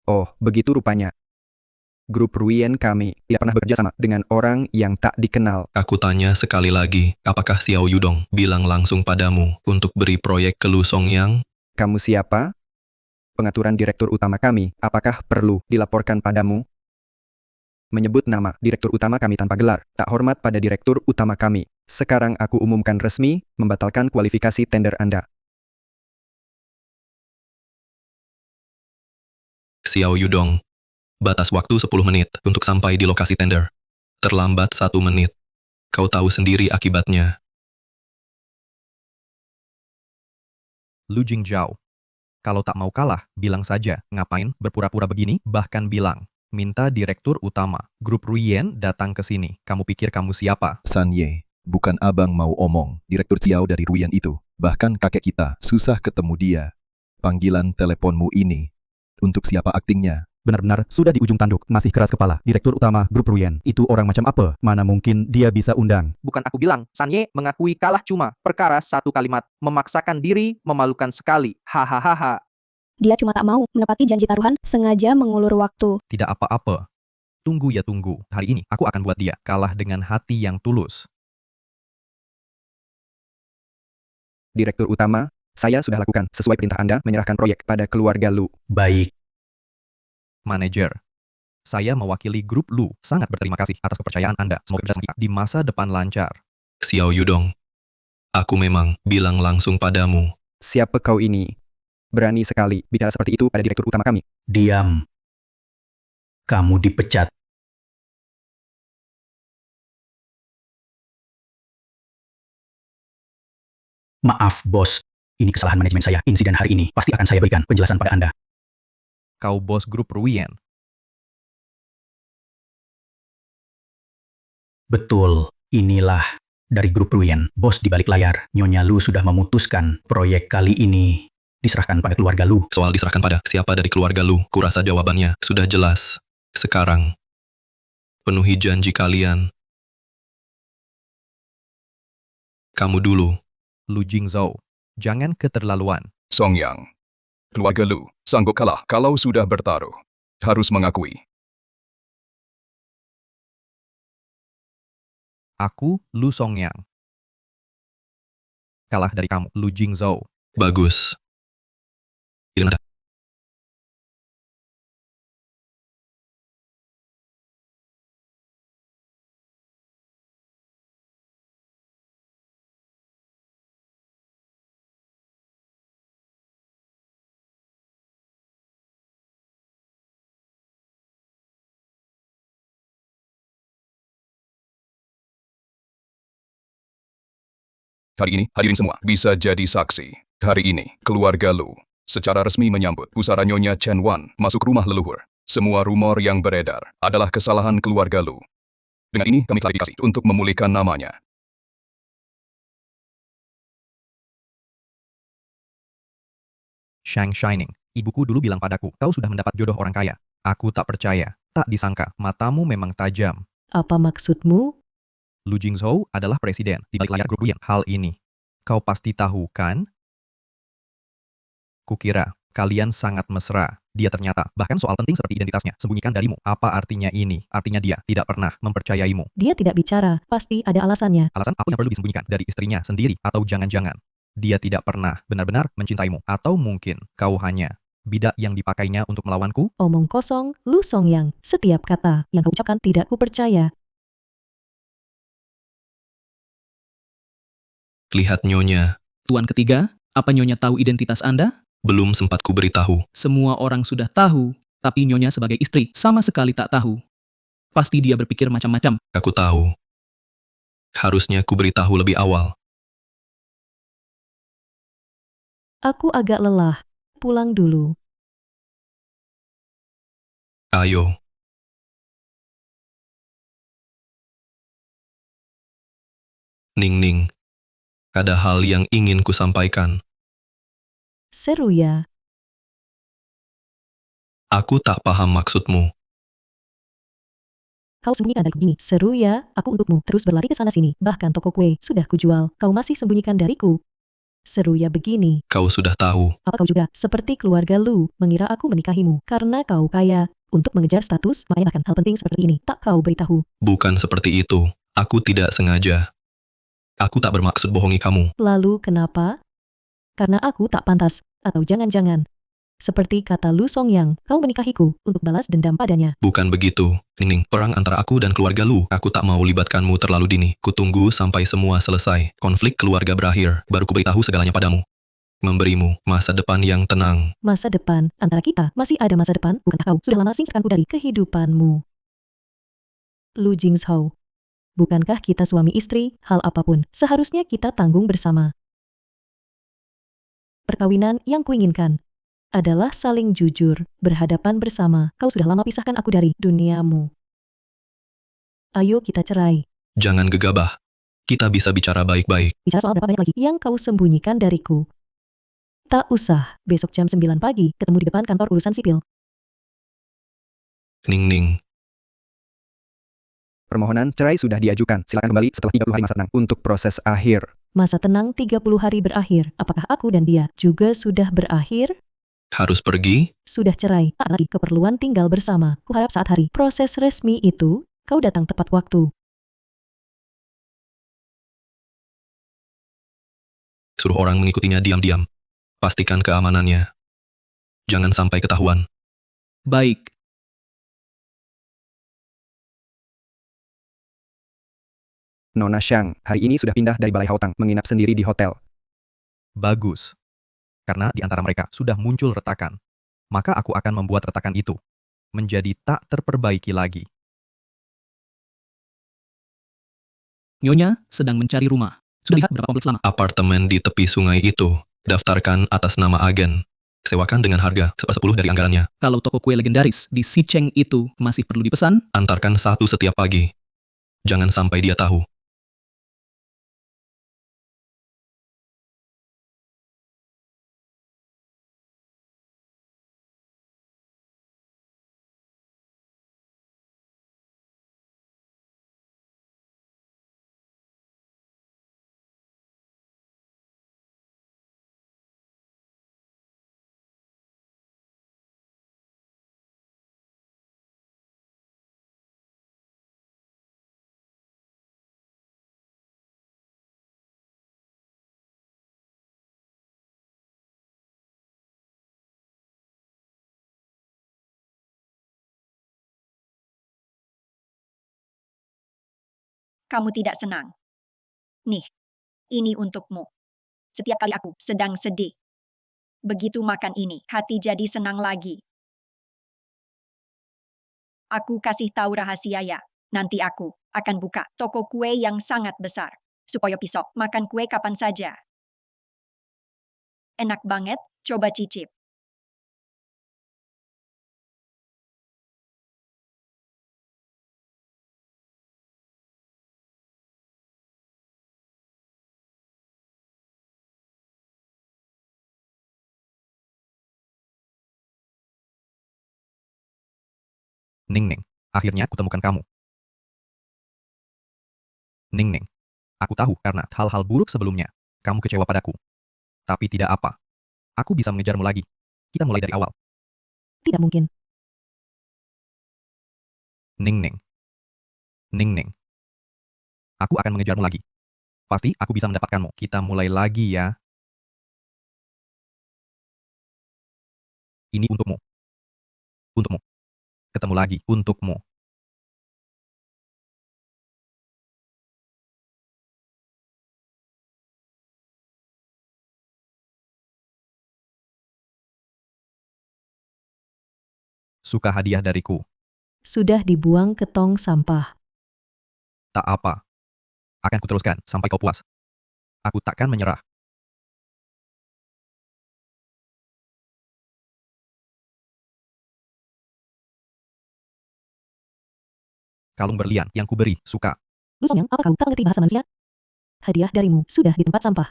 Oh, begitu rupanya. Grup Ruyen kami tidak pernah bekerja sama dengan orang yang tak dikenal. Aku tanya sekali lagi, apakah Xiao Yudong bilang langsung padamu untuk beri proyek ke Lu Songyang? Kamu siapa? Pengaturan direktur utama kami, apakah perlu dilaporkan padamu? Menyebut nama direktur utama kami tanpa gelar, tak hormat pada direktur utama kami. Sekarang aku umumkan resmi, membatalkan kualifikasi tender Anda. Xiao Yudong, batas waktu 10 menit untuk sampai di lokasi tender. Terlambat 1 menit. Kau tahu sendiri akibatnya. Lu Jingzhou. Kalau tak mau kalah, bilang saja. Ngapain berpura-pura begini? Bahkan bilang, minta direktur utama grup Ruyen datang ke sini. Kamu pikir kamu siapa? San Ye, bukan abang mau omong, Direktur Xiao dari Ruyen itu. Bahkan kakek kita susah ketemu dia. Panggilan teleponmu ini. Untuk siapa aktingnya? Benar-benar sudah di ujung tanduk, masih keras kepala. Direktur utama grup Ruyen, itu orang macam apa? Mana mungkin dia bisa undang? Bukan aku bilang, San Ye mengakui kalah cuma perkara satu kalimat. Memaksakan diri, memalukan sekali. Hahaha. Dia cuma tak mau menepati janji taruhan, sengaja mengulur waktu. Tidak apa-apa. Tunggu ya tunggu. Hari ini aku akan buat dia kalah dengan hati yang tulus. Direktur utama, saya sudah lakukan sesuai perintah Anda menyerahkan proyek pada keluarga Lu. Baik, Manajer. Saya mewakili grup Lu. Sangat berterima kasih atas kepercayaan Anda. Semoga kerjasama kita di masa depan lancar. Xiao Yudong, aku memang bilang langsung padamu. Siapa kau ini? Berani sekali bicara seperti itu pada direktur utama kami. diam. Kamu dipecat. Maaf, bos. Ini kesalahan manajemen saya. Insiden hari ini pasti akan saya berikan penjelasan pada Anda. Kau bos grup Ruyen. Betul, inilah dari grup Ruyen, bos di balik layar. Nyonya Lu sudah memutuskan proyek kali ini diserahkan pada keluarga Lu. Soal diserahkan pada siapa dari keluarga Lu, kurasa jawabannya sudah jelas. Sekarang, penuhi janji kalian. Kamu dulu. Lu Jingzhou, jangan keterlaluan. Song Yang. Keluarga Lu sanggup kalah kalau sudah bertaruh. Harus mengakui. Aku, Lu Songyang. Kalah dari kamu, Lu Jingzhou. Bagus. Giliran Anda. Hari ini, hadirin semua bisa jadi saksi. Hari ini, keluarga Lu secara resmi menyambut pusara Nyonya Chen Wan masuk rumah leluhur. Semua rumor yang beredar adalah kesalahan keluarga Lu. Dengan ini, kami klarifikasi untuk memulihkan namanya. Shang Shining, ibuku dulu bilang padaku, kau sudah mendapat jodoh orang kaya. Aku tak percaya, tak disangka, matamu memang tajam. Apa maksudmu? Lu Jingzhou adalah presiden di balik layar grup Ruyen. Hal ini, kau pasti tahu kan? Kukira, kalian sangat mesra. Dia ternyata, bahkan soal penting seperti identitasnya, sembunyikan darimu. Apa artinya ini? Artinya dia tidak pernah mempercayaimu. Dia tidak bicara, pasti ada alasannya. Alasan apa yang perlu disembunyikan dari istrinya sendiri? Atau jangan-jangan, dia tidak pernah benar-benar mencintaimu? Atau mungkin, kau hanya bidak yang dipakainya untuk melawanku? Omong kosong, Lu Songyang. Setiap kata yang kau ucapkan tidak kupercaya. Lihat Nyonya. Tuan ketiga, apa Nyonya tahu identitas Anda? Belum sempat ku beritahu. Semua orang sudah tahu, tapi Nyonya sebagai istri sama sekali tak tahu. Pasti dia berpikir macam-macam. Aku tahu. Harusnya ku beritahu lebih awal. Aku agak lelah. Pulang dulu. Ayo. Ning-ning. Ada hal yang ingin ku sampaikan. Seru ya. Aku tak paham maksudmu. Kau sembunyikan dariku gini. Seru ya, aku untukmu terus berlari ke sana sini. Bahkan toko kue sudah kujual. Kau masih sembunyikan dariku. Seru ya begini. Kau sudah tahu. Apa kau juga, seperti keluarga Lu, mengira aku menikahimu karena kau kaya. Untuk mengejar status, bahkan hal penting seperti ini tak kau beritahu. Bukan seperti itu. Aku tidak sengaja. Aku tak bermaksud bohongi kamu. Lalu kenapa? Karena aku tak pantas. Atau jangan-jangan, seperti kata Lu Songyang, kau menikahiku untuk balas dendam padanya. Bukan begitu. Ning, perang antara aku dan keluarga Lu. Aku tak mau libatkanmu terlalu dini. Kutunggu sampai semua selesai. Konflik keluarga berakhir. Baru ku beritahu segalanya padamu. Memberimu masa depan yang tenang. Masa depan, antara kita masih ada masa depan, bukankah kau sudah lama singkirkanku dari kehidupanmu? Lu Jingzhou, bukankah kita suami istri, hal apapun, seharusnya kita tanggung bersama. Perkawinan yang kuinginkan adalah saling jujur, berhadapan bersama. Kau sudah lama pisahkan aku dari duniamu. Ayo kita cerai. Jangan gegabah. Kita bisa bicara baik-baik. Bicara soal berapa banyak lagi yang kau sembunyikan dariku. Tak usah, besok jam 9 pagi, ketemu di depan kantor urusan sipil. Ning-ning. Permohonan cerai sudah diajukan. Silakan kembali setelah 30 hari masa tenang untuk proses akhir. Masa tenang 30 hari berakhir. Apakah aku dan dia juga sudah berakhir? Harus pergi? Sudah cerai, tak lagi keperluan tinggal bersama. Kuharap saat hari proses resmi itu, kau datang tepat waktu. Suruh orang mengikutinya diam-diam. Pastikan keamanannya. Jangan sampai ketahuan. Baik. Nona Shang, hari ini sudah pindah dari Balai Haotang, menginap sendiri di hotel. Bagus. Karena di antara mereka sudah muncul retakan. Maka aku akan membuat retakan itu menjadi tak terperbaiki lagi. Nyonya sedang mencari rumah. Sudah lihat berapa kompleks lama? Apartemen di tepi sungai itu. Daftarkan atas nama agen. Sewakan dengan harga 1/10 dari anggarannya. Kalau toko kue legendaris di Xicheng itu masih perlu dipesan? Antarkan satu setiap pagi. Jangan sampai dia tahu. Kamu tidak senang. Nih, ini untukmu. Setiap kali aku sedang sedih, begitu makan ini, hati jadi senang lagi. Aku kasih tahu rahasia ya. Nanti aku akan buka toko kue yang sangat besar, supaya besok makan kue kapan saja. Enak banget, coba cicip. Ning Ning, akhirnya kutemukan kamu. Ning Ning, aku tahu karena hal-hal buruk sebelumnya, kamu kecewa padaku. Tapi tidak apa. Aku bisa mengejarmu lagi. Kita mulai dari awal. Tidak mungkin. Ning Ning. Ning Ning. Aku akan mengejarmu lagi. Pasti aku bisa mendapatkanmu. Kita mulai lagi ya. Ini untukmu. Untukmu. Ketemu lagi. Untukmu. Suka hadiah dariku. Sudah dibuang ke tong sampah. Tak apa. Akan kuteruskan sampai kau puas. Aku takkan menyerah. Kalung berlian yang kuberi, suka. Lu Songyang, apa kau tak mengerti bahasa manusia? Hadiah darimu sudah di tempat sampah.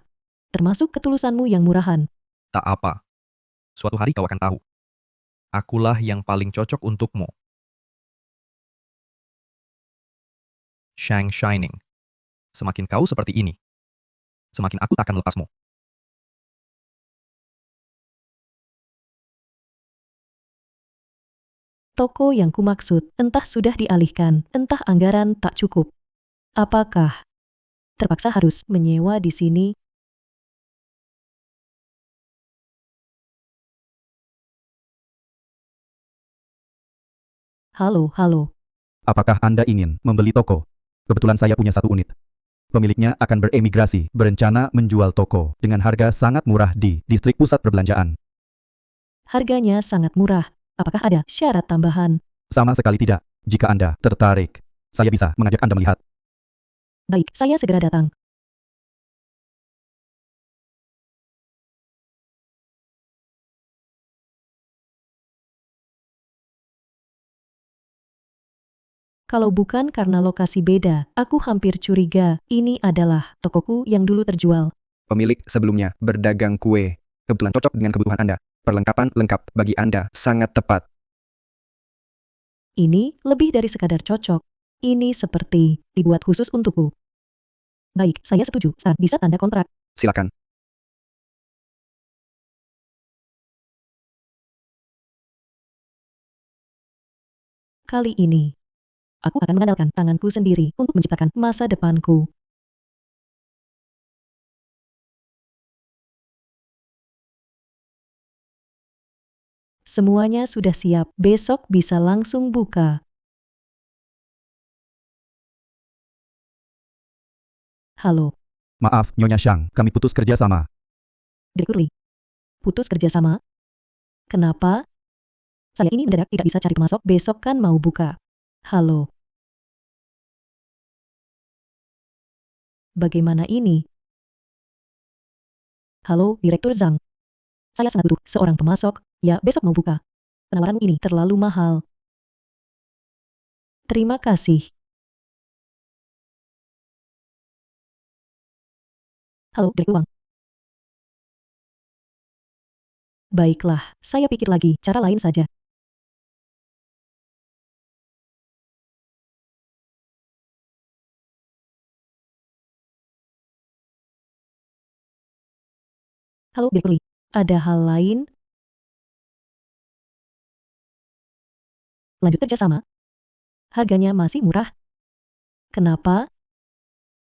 Termasuk ketulusanmu yang murahan. Tak apa. Suatu hari kau akan tahu. Akulah yang paling cocok untukmu. Shang Shining. Semakin kau seperti ini, semakin aku tak akan melepasmu. Toko yang kumaksud, entah sudah dialihkan, entah anggaran tak cukup. Apakah terpaksa harus menyewa di sini? Halo, halo. Apakah Anda ingin membeli toko? Kebetulan saya punya 1 unit. Pemiliknya akan beremigrasi, berencana menjual toko dengan harga sangat murah di distrik pusat perbelanjaan. Harganya sangat murah. Apakah ada syarat tambahan? Sama sekali tidak. Jika Anda tertarik, saya bisa mengajak Anda melihat. Baik, saya segera datang. Kalau bukan karena lokasi beda, aku hampir curiga ini adalah tokoku yang dulu terjual. Pemilik sebelumnya berdagang kue. Kebetulan cocok dengan kebutuhan Anda. Perlengkapan lengkap bagi Anda, sangat tepat. Ini lebih dari sekadar cocok. Ini seperti dibuat khusus untukku. Baik, saya setuju. San, bisa tanda kontrak. Silakan. Kali ini, aku akan mengandalkan tanganku sendiri untuk menciptakan masa depanku. Semuanya sudah siap, besok bisa langsung buka. Halo, Maaf, Nyonya Shang, kami putus kerjasama. Direktur Lee. Putus kerjasama? Kenapa? Saya ini mendadak tidak bisa cari pemasok, besok kan mau buka. Halo. Bagaimana ini? Halo, Direktur Zhang. Saya sangat butuh seorang pemasok, ya besok mau buka. Penawaranmu ini terlalu mahal. Terima kasih. Halo, Direktur Uang. Baiklah, saya pikir lagi, cara lain saja. Halo, Direktur Lee. Ada hal lain? Lanjut kerjasama? Harganya masih murah. Kenapa?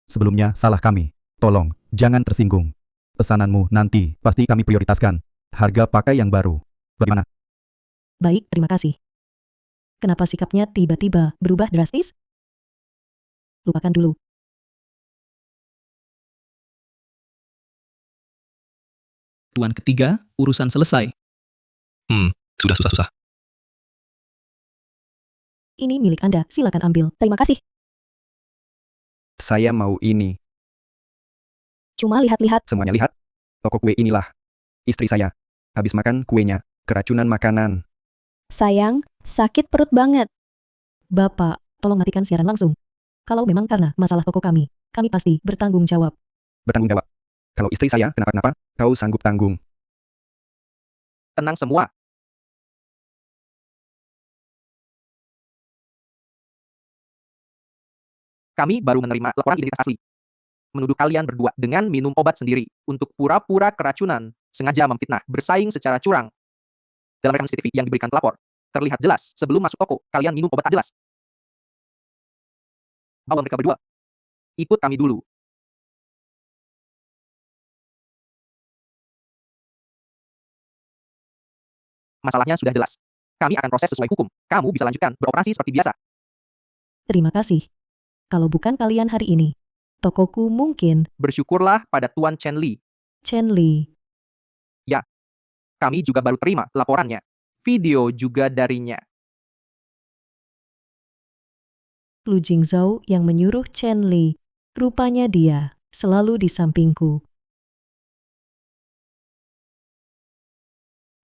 Sebelumnya, salah kami. Tolong, jangan tersinggung. Pesananmu nanti pasti kami prioritaskan. Harga pakai yang baru. Bagaimana? Baik, terima kasih. Kenapa sikapnya tiba-tiba berubah drastis? Lupakan dulu. Tuan ketiga, urusan selesai. Sudah susah-susah. Ini milik Anda, silakan ambil. Terima kasih. Saya mau ini. Cuma lihat-lihat. Semuanya lihat. Toko kue inilah. Istri saya. Habis makan kuenya. Keracunan makanan. Sayang, sakit perut banget. Bapak, tolong matikan siaran langsung. Kalau memang karena masalah toko kami pasti bertanggung jawab. Bertanggung jawab. Kalau istri saya kenapa-napa, kau sanggup tanggung. Tenang semua. Kami baru menerima laporan identitas asli. Menuduh kalian berdua dengan minum obat sendiri untuk pura-pura keracunan, sengaja memfitnah, bersaing secara curang. Dalam rekaman CCTV yang diberikan pelapor, terlihat jelas sebelum masuk toko, kalian minum obat tak jelas. Bawa mereka berdua. Ikut kami dulu. Masalahnya sudah jelas. Kami akan proses sesuai hukum. Kamu bisa lanjutkan beroperasi seperti biasa. Terima kasih. Kalau bukan kalian hari ini, tokoku mungkin... Bersyukurlah pada Tuan Chen Li. Chen Li. Ya, kami juga baru terima laporannya. Video juga darinya. Lu Jingzhou yang menyuruh Chen Li. Rupanya dia selalu di sampingku.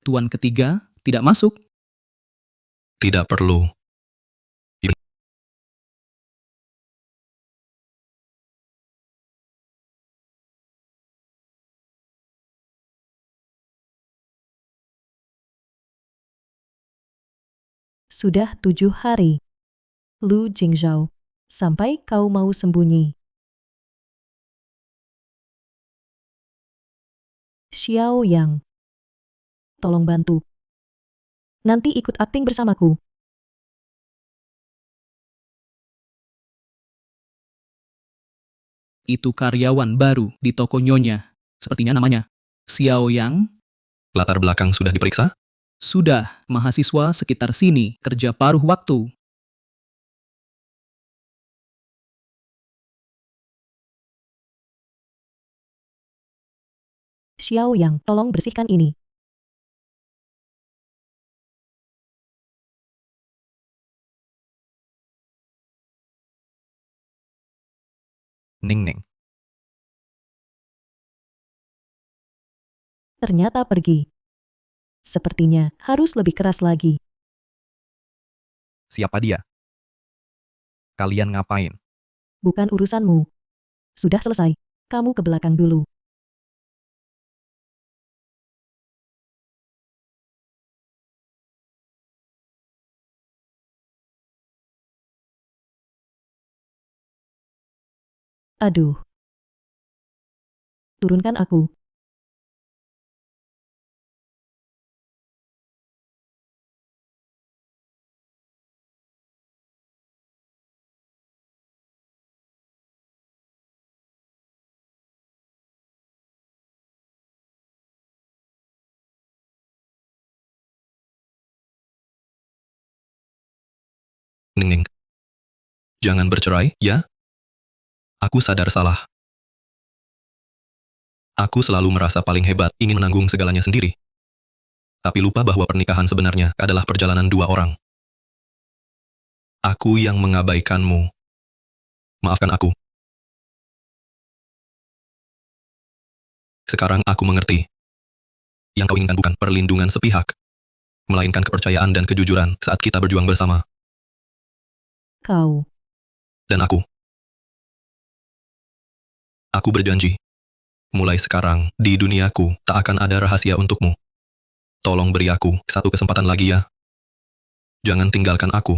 Tuan ketiga, tidak masuk. Tidak perlu. Sudah 7 hari. Lu Jingzhou, sampai kau mau sembunyi. Xiao Yang, tolong bantu. Nanti ikut akting bersamaku. Itu karyawan baru di toko Nyonya. Sepertinya namanya Xiao Yang. Latar belakang sudah diperiksa? Sudah, mahasiswa sekitar sini, kerja paruh waktu. Xiao Yang, tolong bersihkan ini. Ning-ning. Ternyata pergi. Sepertinya harus lebih keras lagi. Siapa dia? Kalian ngapain? Bukan urusanmu. Sudah selesai. Kamu ke belakang dulu. Aduh. Turunkan aku. Ning-ning. Jangan bercerai, ya? Aku sadar salah. Aku selalu merasa paling hebat, ingin menanggung segalanya sendiri. Tapi lupa bahwa pernikahan sebenarnya adalah perjalanan dua orang. Aku yang mengabaikanmu. Maafkan aku. Sekarang aku mengerti. Yang kau inginkan bukan perlindungan sepihak, melainkan kepercayaan dan kejujuran saat kita berjuang bersama. Kau. Dan aku. Aku berjanji. Mulai sekarang, di duniaku, tak akan ada rahasia untukmu. Tolong beri aku satu kesempatan lagi ya. Jangan tinggalkan aku.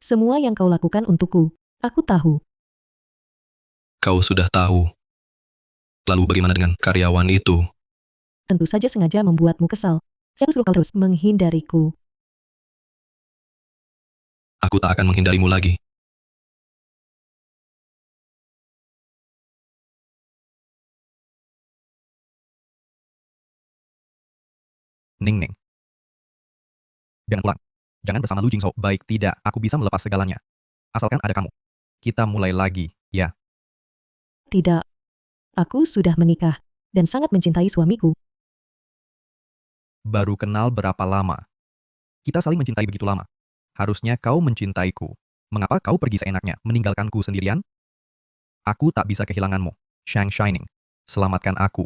Semua yang kau lakukan untukku, aku tahu. Kau sudah tahu. Lalu bagaimana dengan karyawan itu? Tentu saja sengaja membuatmu kesal. Saya suruh kau terus menghindariku. Aku tak akan menghindarimu lagi. Ning Ning. Jangan pulang. Jangan bersama Lu Jingzhou. Baik tidak, aku bisa melepas segalanya. Asalkan ada kamu. Kita mulai lagi, ya. Tidak. Aku sudah menikah dan sangat mencintai suamiku. Baru kenal berapa lama? Kita saling mencintai begitu lama. Harusnya kau mencintaiku. Mengapa kau pergi seenaknya, meninggalkanku sendirian? Aku tak bisa kehilanganmu. Shang Shining. Selamatkan aku.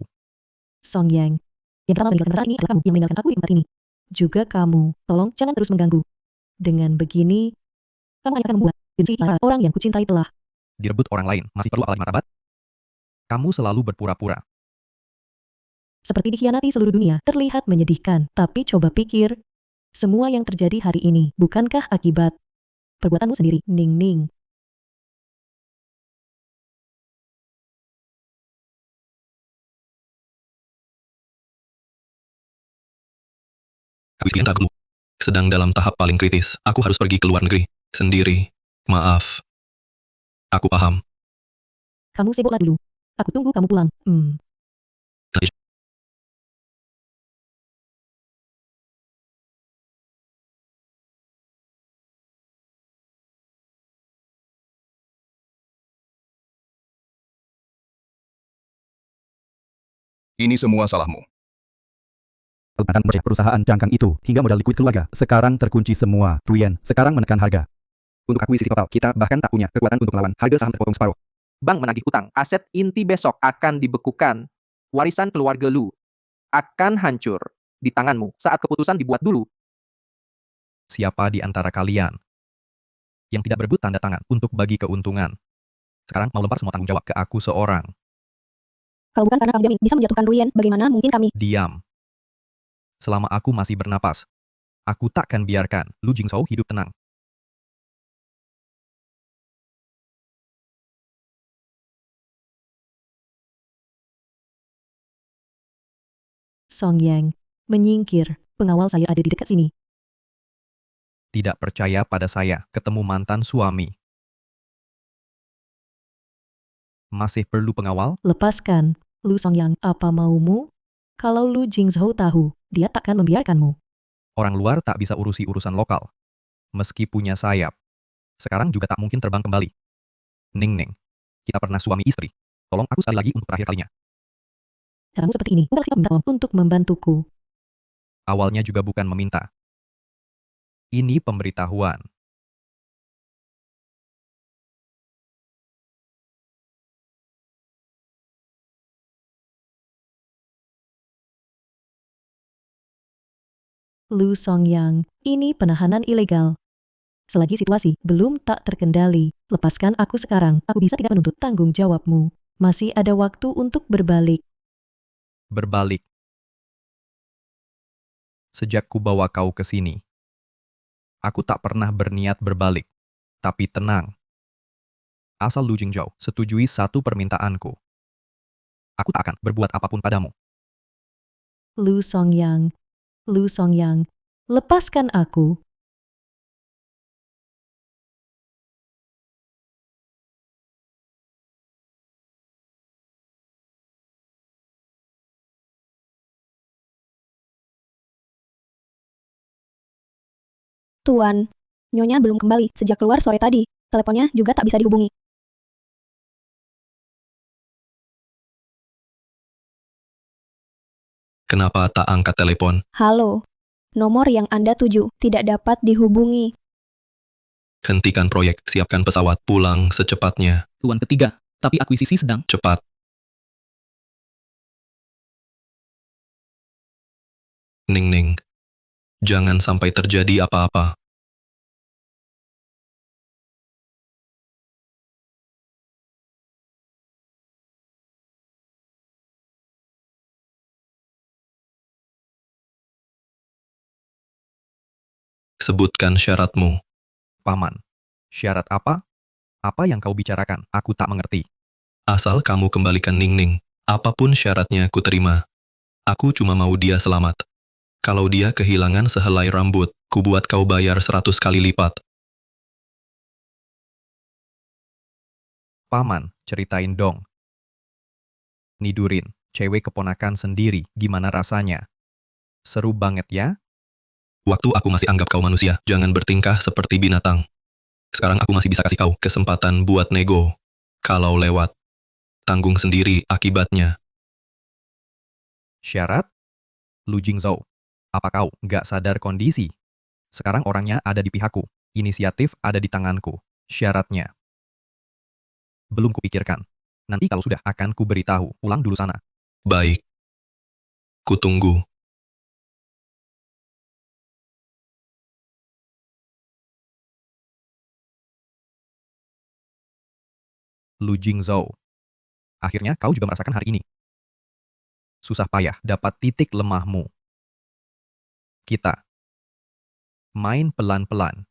Song Yang. Yang pertama meninggalkan rasa ini adalah kamu yang meninggalkan aku di tempat ini. Juga kamu. Tolong jangan terus mengganggu. Dengan begini, kamu hanya akan membuat benci para orang yang kucintai telah. Direbut orang lain, masih perlu apalagi martabat? Kamu selalu berpura-pura. Seperti dikhianati seluruh dunia, terlihat menyedihkan. Tapi coba pikir, semua yang terjadi hari ini, bukankah akibat perbuatanmu sendiri, Ning Ning? Aku tak dulu. Sedang dalam tahap paling kritis. Aku harus pergi ke luar negeri. Sendiri. Maaf. Aku paham. Kamu sibuklah dulu. Aku tunggu kamu pulang. Ini semua salahmu. Akan perusahaan cangkang itu hingga modal liquid keluarga. Sekarang terkunci semua. Ruyen, sekarang menekan harga. Untuk akuisisi total, kita bahkan tak punya kekuatan untuk melawan. Harga saham terpotong separuh. Bank menagih utang. Aset inti besok akan dibekukan. Warisan keluarga Lu akan hancur di tanganmu saat keputusan dibuat dulu. Siapa di antara kalian yang tidak berebut tanda tangan untuk bagi keuntungan? Sekarang mau lempar semua tanggung jawab ke aku seorang. Kalau bukan karena Kang Jamin bisa menjatuhkan Ruyen, bagaimana mungkin kami? Diam. Selama aku masih bernapas, aku takkan biarkan Lu Jingzhou hidup tenang. Song Yang menyingkir. Pengawal saya ada di dekat sini. Tidak percaya pada saya, ketemu mantan suami. Masih perlu pengawal? Lepaskan, Lu Song Yang. Apa maumu? Kalau Lu Jingzhou tahu, dia takkan membiarkanmu. Orang luar tak bisa urusi urusan lokal. Meski punya sayap, sekarang juga tak mungkin terbang kembali. Ning Ning, kita pernah suami istri. Tolong aku sekali lagi untuk terakhir kalinya. Caramu seperti ini, bukan sikap minta tolong untuk membantuku. Awalnya juga bukan meminta. Ini pemberitahuan. Lu Song Yang, ini penahanan ilegal. Selagi situasi belum tak terkendali, lepaskan aku sekarang. Aku bisa tidak menuntut tanggung jawabmu. Masih ada waktu untuk berbalik. Berbalik. Sejak ku bawa kau ke sini, aku tak pernah berniat berbalik. Tapi tenang. Asal Lu Jingzhou setujui satu permintaanku, aku tak akan berbuat apapun padamu. Lu Song Yang, Lu Song Yang, lepaskan aku. Tuan, Nyonya belum kembali sejak keluar sore tadi. Teleponnya juga tak bisa dihubungi. Kenapa tak angkat telepon? Halo. Nomor yang Anda tuju tidak dapat dihubungi. Hentikan proyek, siapkan pesawat, pulang secepatnya. Tuan ketiga, tapi akuisisi sedang. Cepat. Ning Ning. Jangan sampai terjadi apa-apa. Sebutkan syaratmu. Paman, syarat apa? Apa yang kau bicarakan? Aku tak mengerti. Asal kamu kembalikan Ningning, apapun syaratnya ku terima. Aku cuma mau dia selamat. Kalau dia kehilangan sehelai rambut, ku buat kau bayar 100 kali lipat. Paman, ceritain dong. Nidurin, cewek keponakan sendiri, gimana rasanya? Seru banget ya? Waktu aku masih anggap kau manusia, jangan bertingkah seperti binatang. Sekarang aku masih bisa kasih kau kesempatan buat nego. Kalau lewat, tanggung sendiri akibatnya. Syarat? Lu Jingzhou, apa kau nggak sadar kondisi? Sekarang orangnya ada di pihakku, inisiatif ada di tanganku. Syaratnya belum kupikirkan. Nanti kalau sudah akan kuberitahu, pulang dulu sana. Baik. Kutunggu. Lu Jingzhou, akhirnya kau juga merasakan hari ini. Susah payah dapat titik lemahmu. Kita main pelan-pelan.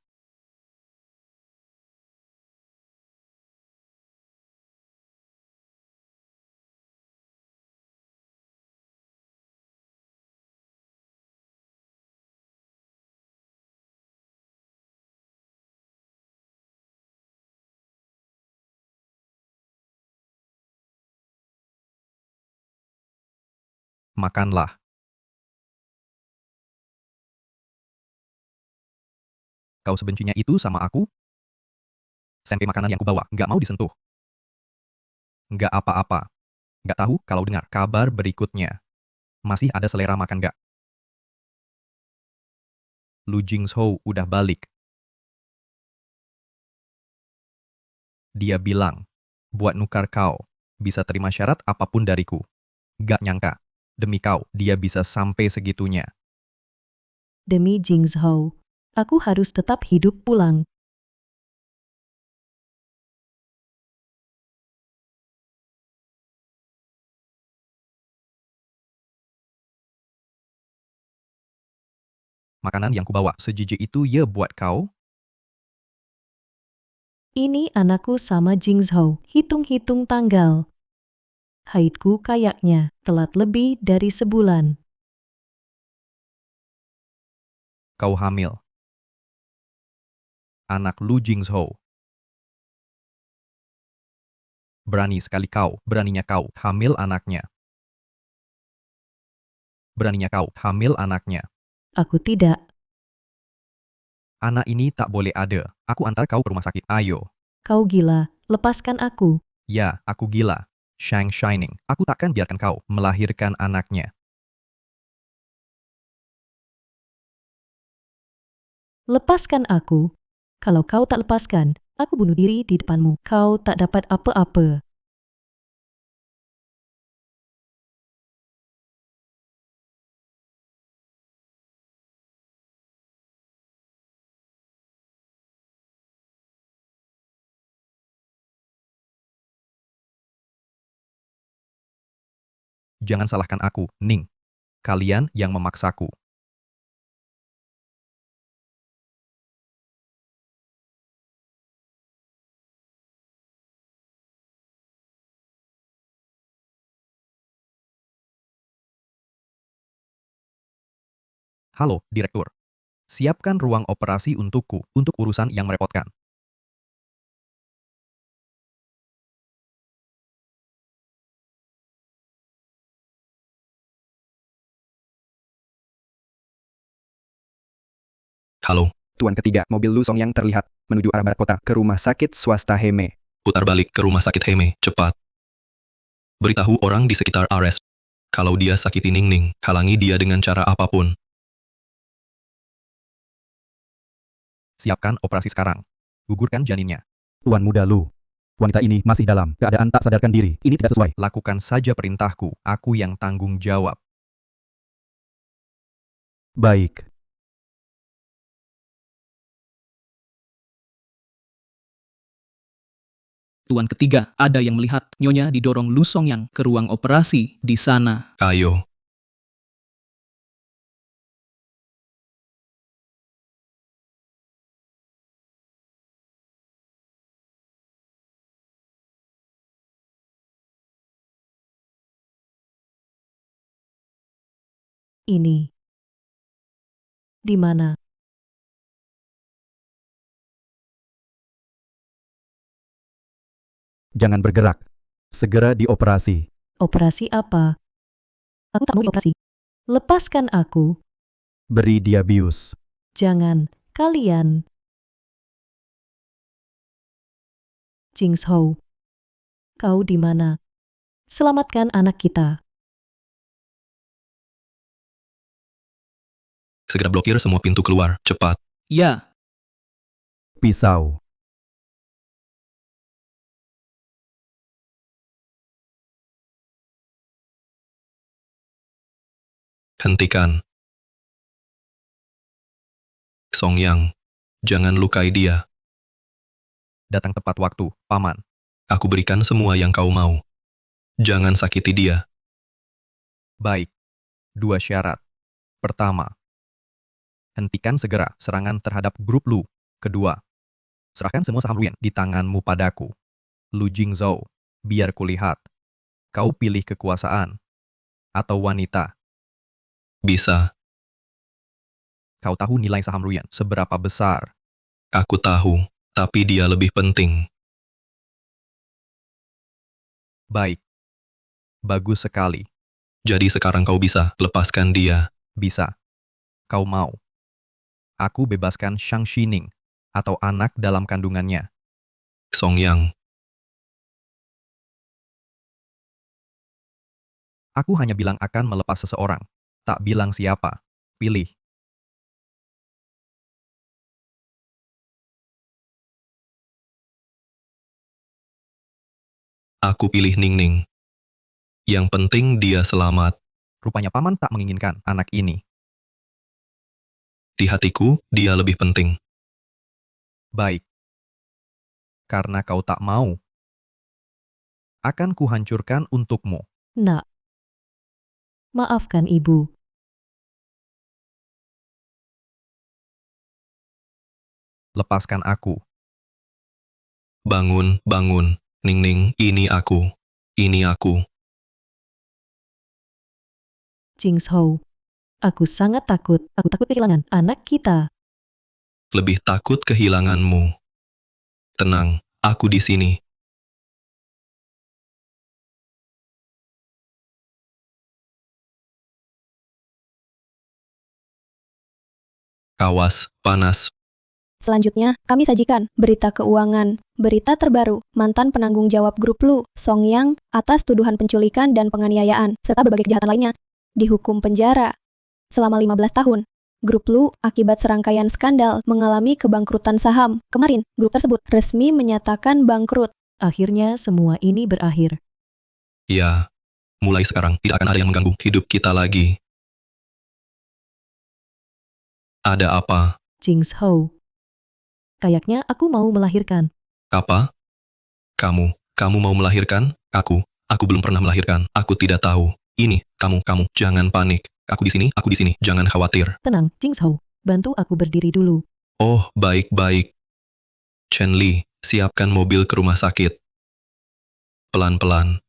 Makanlah. Kau sebencinya itu sama aku? Sampai makanan yang kubawa nggak mau disentuh. Nggak apa-apa. Nggak tahu kalau dengar kabar berikutnya. Masih ada selera makan nggak? Lu Jingzhou udah balik. Dia bilang, buat nukar kau, bisa terima syarat apapun dariku. Gak nyangka, demi kau, dia bisa sampai segitunya. Demi Jingzhou, aku harus tetap hidup pulang. Makanan yang kubawa sejijik itu ya buat kau? Ini anakku sama Jingzhou, hitung-hitung tanggal. Haidku kayaknya telat lebih dari sebulan. Kau hamil. Anak Lu Jingzhou. Berani sekali kau, beraninya kau hamil anaknya. Beraninya kau hamil anaknya. Aku tidak. Anak ini tak boleh ada. Aku antar kau ke rumah sakit. Ayo. Kau gila, lepaskan aku. Ya, aku gila. Shang Shining. Aku takkan biarkan kau melahirkan anaknya. Lepaskan aku. Kalau kau tak lepaskan, aku bunuh diri di depanmu. Kau tak dapat apa-apa. Jangan salahkan aku, Ning. Kalian yang memaksaku. Halo, Direktur. Siapkan ruang operasi untukku, untuk urusan yang merepotkan. Halo. Tuan ketiga, mobil Lu Songyang terlihat menuju arah barat kota ke rumah sakit swasta Heme. Putar balik ke rumah sakit Heme, cepat. Beritahu orang di sekitar Ares. Kalau dia sakiti Ningning, halangi dia dengan cara apapun. Siapkan operasi sekarang. Gugurkan janinnya. Tuan muda Lu. Wanita ini masih dalam keadaan tak sadarkan diri. Ini tidak sesuai. Lakukan saja perintahku. Aku yang tanggung jawab. Baik. Tuan ketiga, ada yang melihat Nyonya didorong Lu Songyang ke ruang operasi di sana. Ayo. Ini. Di mana? Jangan bergerak. Segera dioperasi. Operasi apa? Aku tak mau dioperasi. Lepaskan aku. Beri dia bius. Jangan. Kalian. Jingshou. Kau di mana? Selamatkan anak kita. Segera blokir semua pintu keluar, cepat. Ya, Pisau. Hentikan. Song Yang, jangan lukai dia. Datang tepat waktu, Paman. Aku berikan semua yang kau mau. Jangan sakiti dia. Baik. 2 syarat. Pertama, hentikan segera serangan terhadap grup Lu. Kedua, serahkan semua saham Ruyen di tanganmu padaku. Lu Jingzhou, biar kulihat. Kau pilih kekuasaan atau wanita. Bisa. Kau tahu nilai saham Ruyen seberapa besar? Aku tahu, tapi dia lebih penting. Baik. Bagus sekali. Jadi sekarang kau bisa lepaskan dia. Bisa. Kau mau. Aku bebaskan Shang Xining atau anak dalam kandungannya. Song Yang, Aku hanya bilang akan melepas seseorang. Tak bilang siapa. Pilih. aku pilih Ningning. Yang penting dia selamat. Rupanya Paman tak menginginkan anak ini. Di hatiku, dia lebih penting. Baik. Karena kau tak mau, akan kuhancurkan untukmu. Nak. Maafkan ibu. Lepaskan aku. Bangun, bangun. Ningning, ini aku. Ini aku. Jingshou. Aku sangat takut. Aku takut kehilangan anak kita. Lebih takut kehilanganmu. Tenang, aku di sini. Awas, panas. Selanjutnya, kami sajikan berita keuangan. Berita terbaru, mantan penanggung jawab grup Lu, Song Yang, atas tuduhan penculikan dan penganiayaan, serta berbagai kejahatan lainnya, dihukum penjara selama 15 tahun. Grup Lu, akibat serangkaian skandal, mengalami kebangkrutan saham. Kemarin, grup tersebut resmi menyatakan bangkrut. Akhirnya semua ini berakhir. Ya, mulai sekarang tidak akan ada yang mengganggu hidup kita lagi. Ada apa? Jingshou. Kayaknya aku mau melahirkan. Apa? Kamu mau melahirkan? Aku belum pernah melahirkan. Aku tidak tahu. Ini, kamu, jangan panik. Aku di sini, jangan khawatir. Tenang, Jingshou. Bantu aku berdiri dulu. Oh, baik-baik. Chen Li, siapkan mobil ke rumah sakit. Pelan-pelan.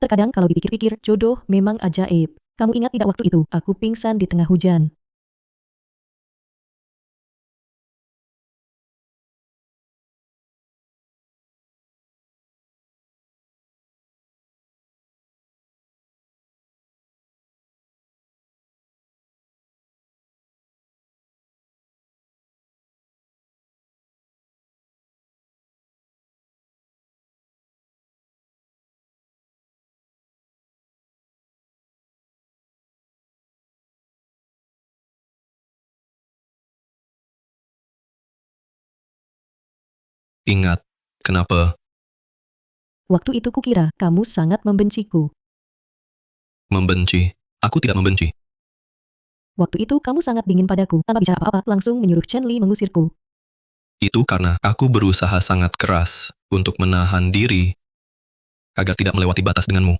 Terkadang kalau dipikir-pikir, jodoh memang ajaib. Kamu ingat tidak waktu itu, aku pingsan di tengah hujan. Ingat, kenapa? Waktu itu kukira kamu sangat membenciku. Membenci. Aku tidak membenci. Waktu itu kamu sangat dingin padaku, tanpa bicara apa-apa, langsung menyuruh Chen Li mengusirku. Itu karena aku berusaha sangat keras untuk menahan diri agar tidak melewati batas denganmu.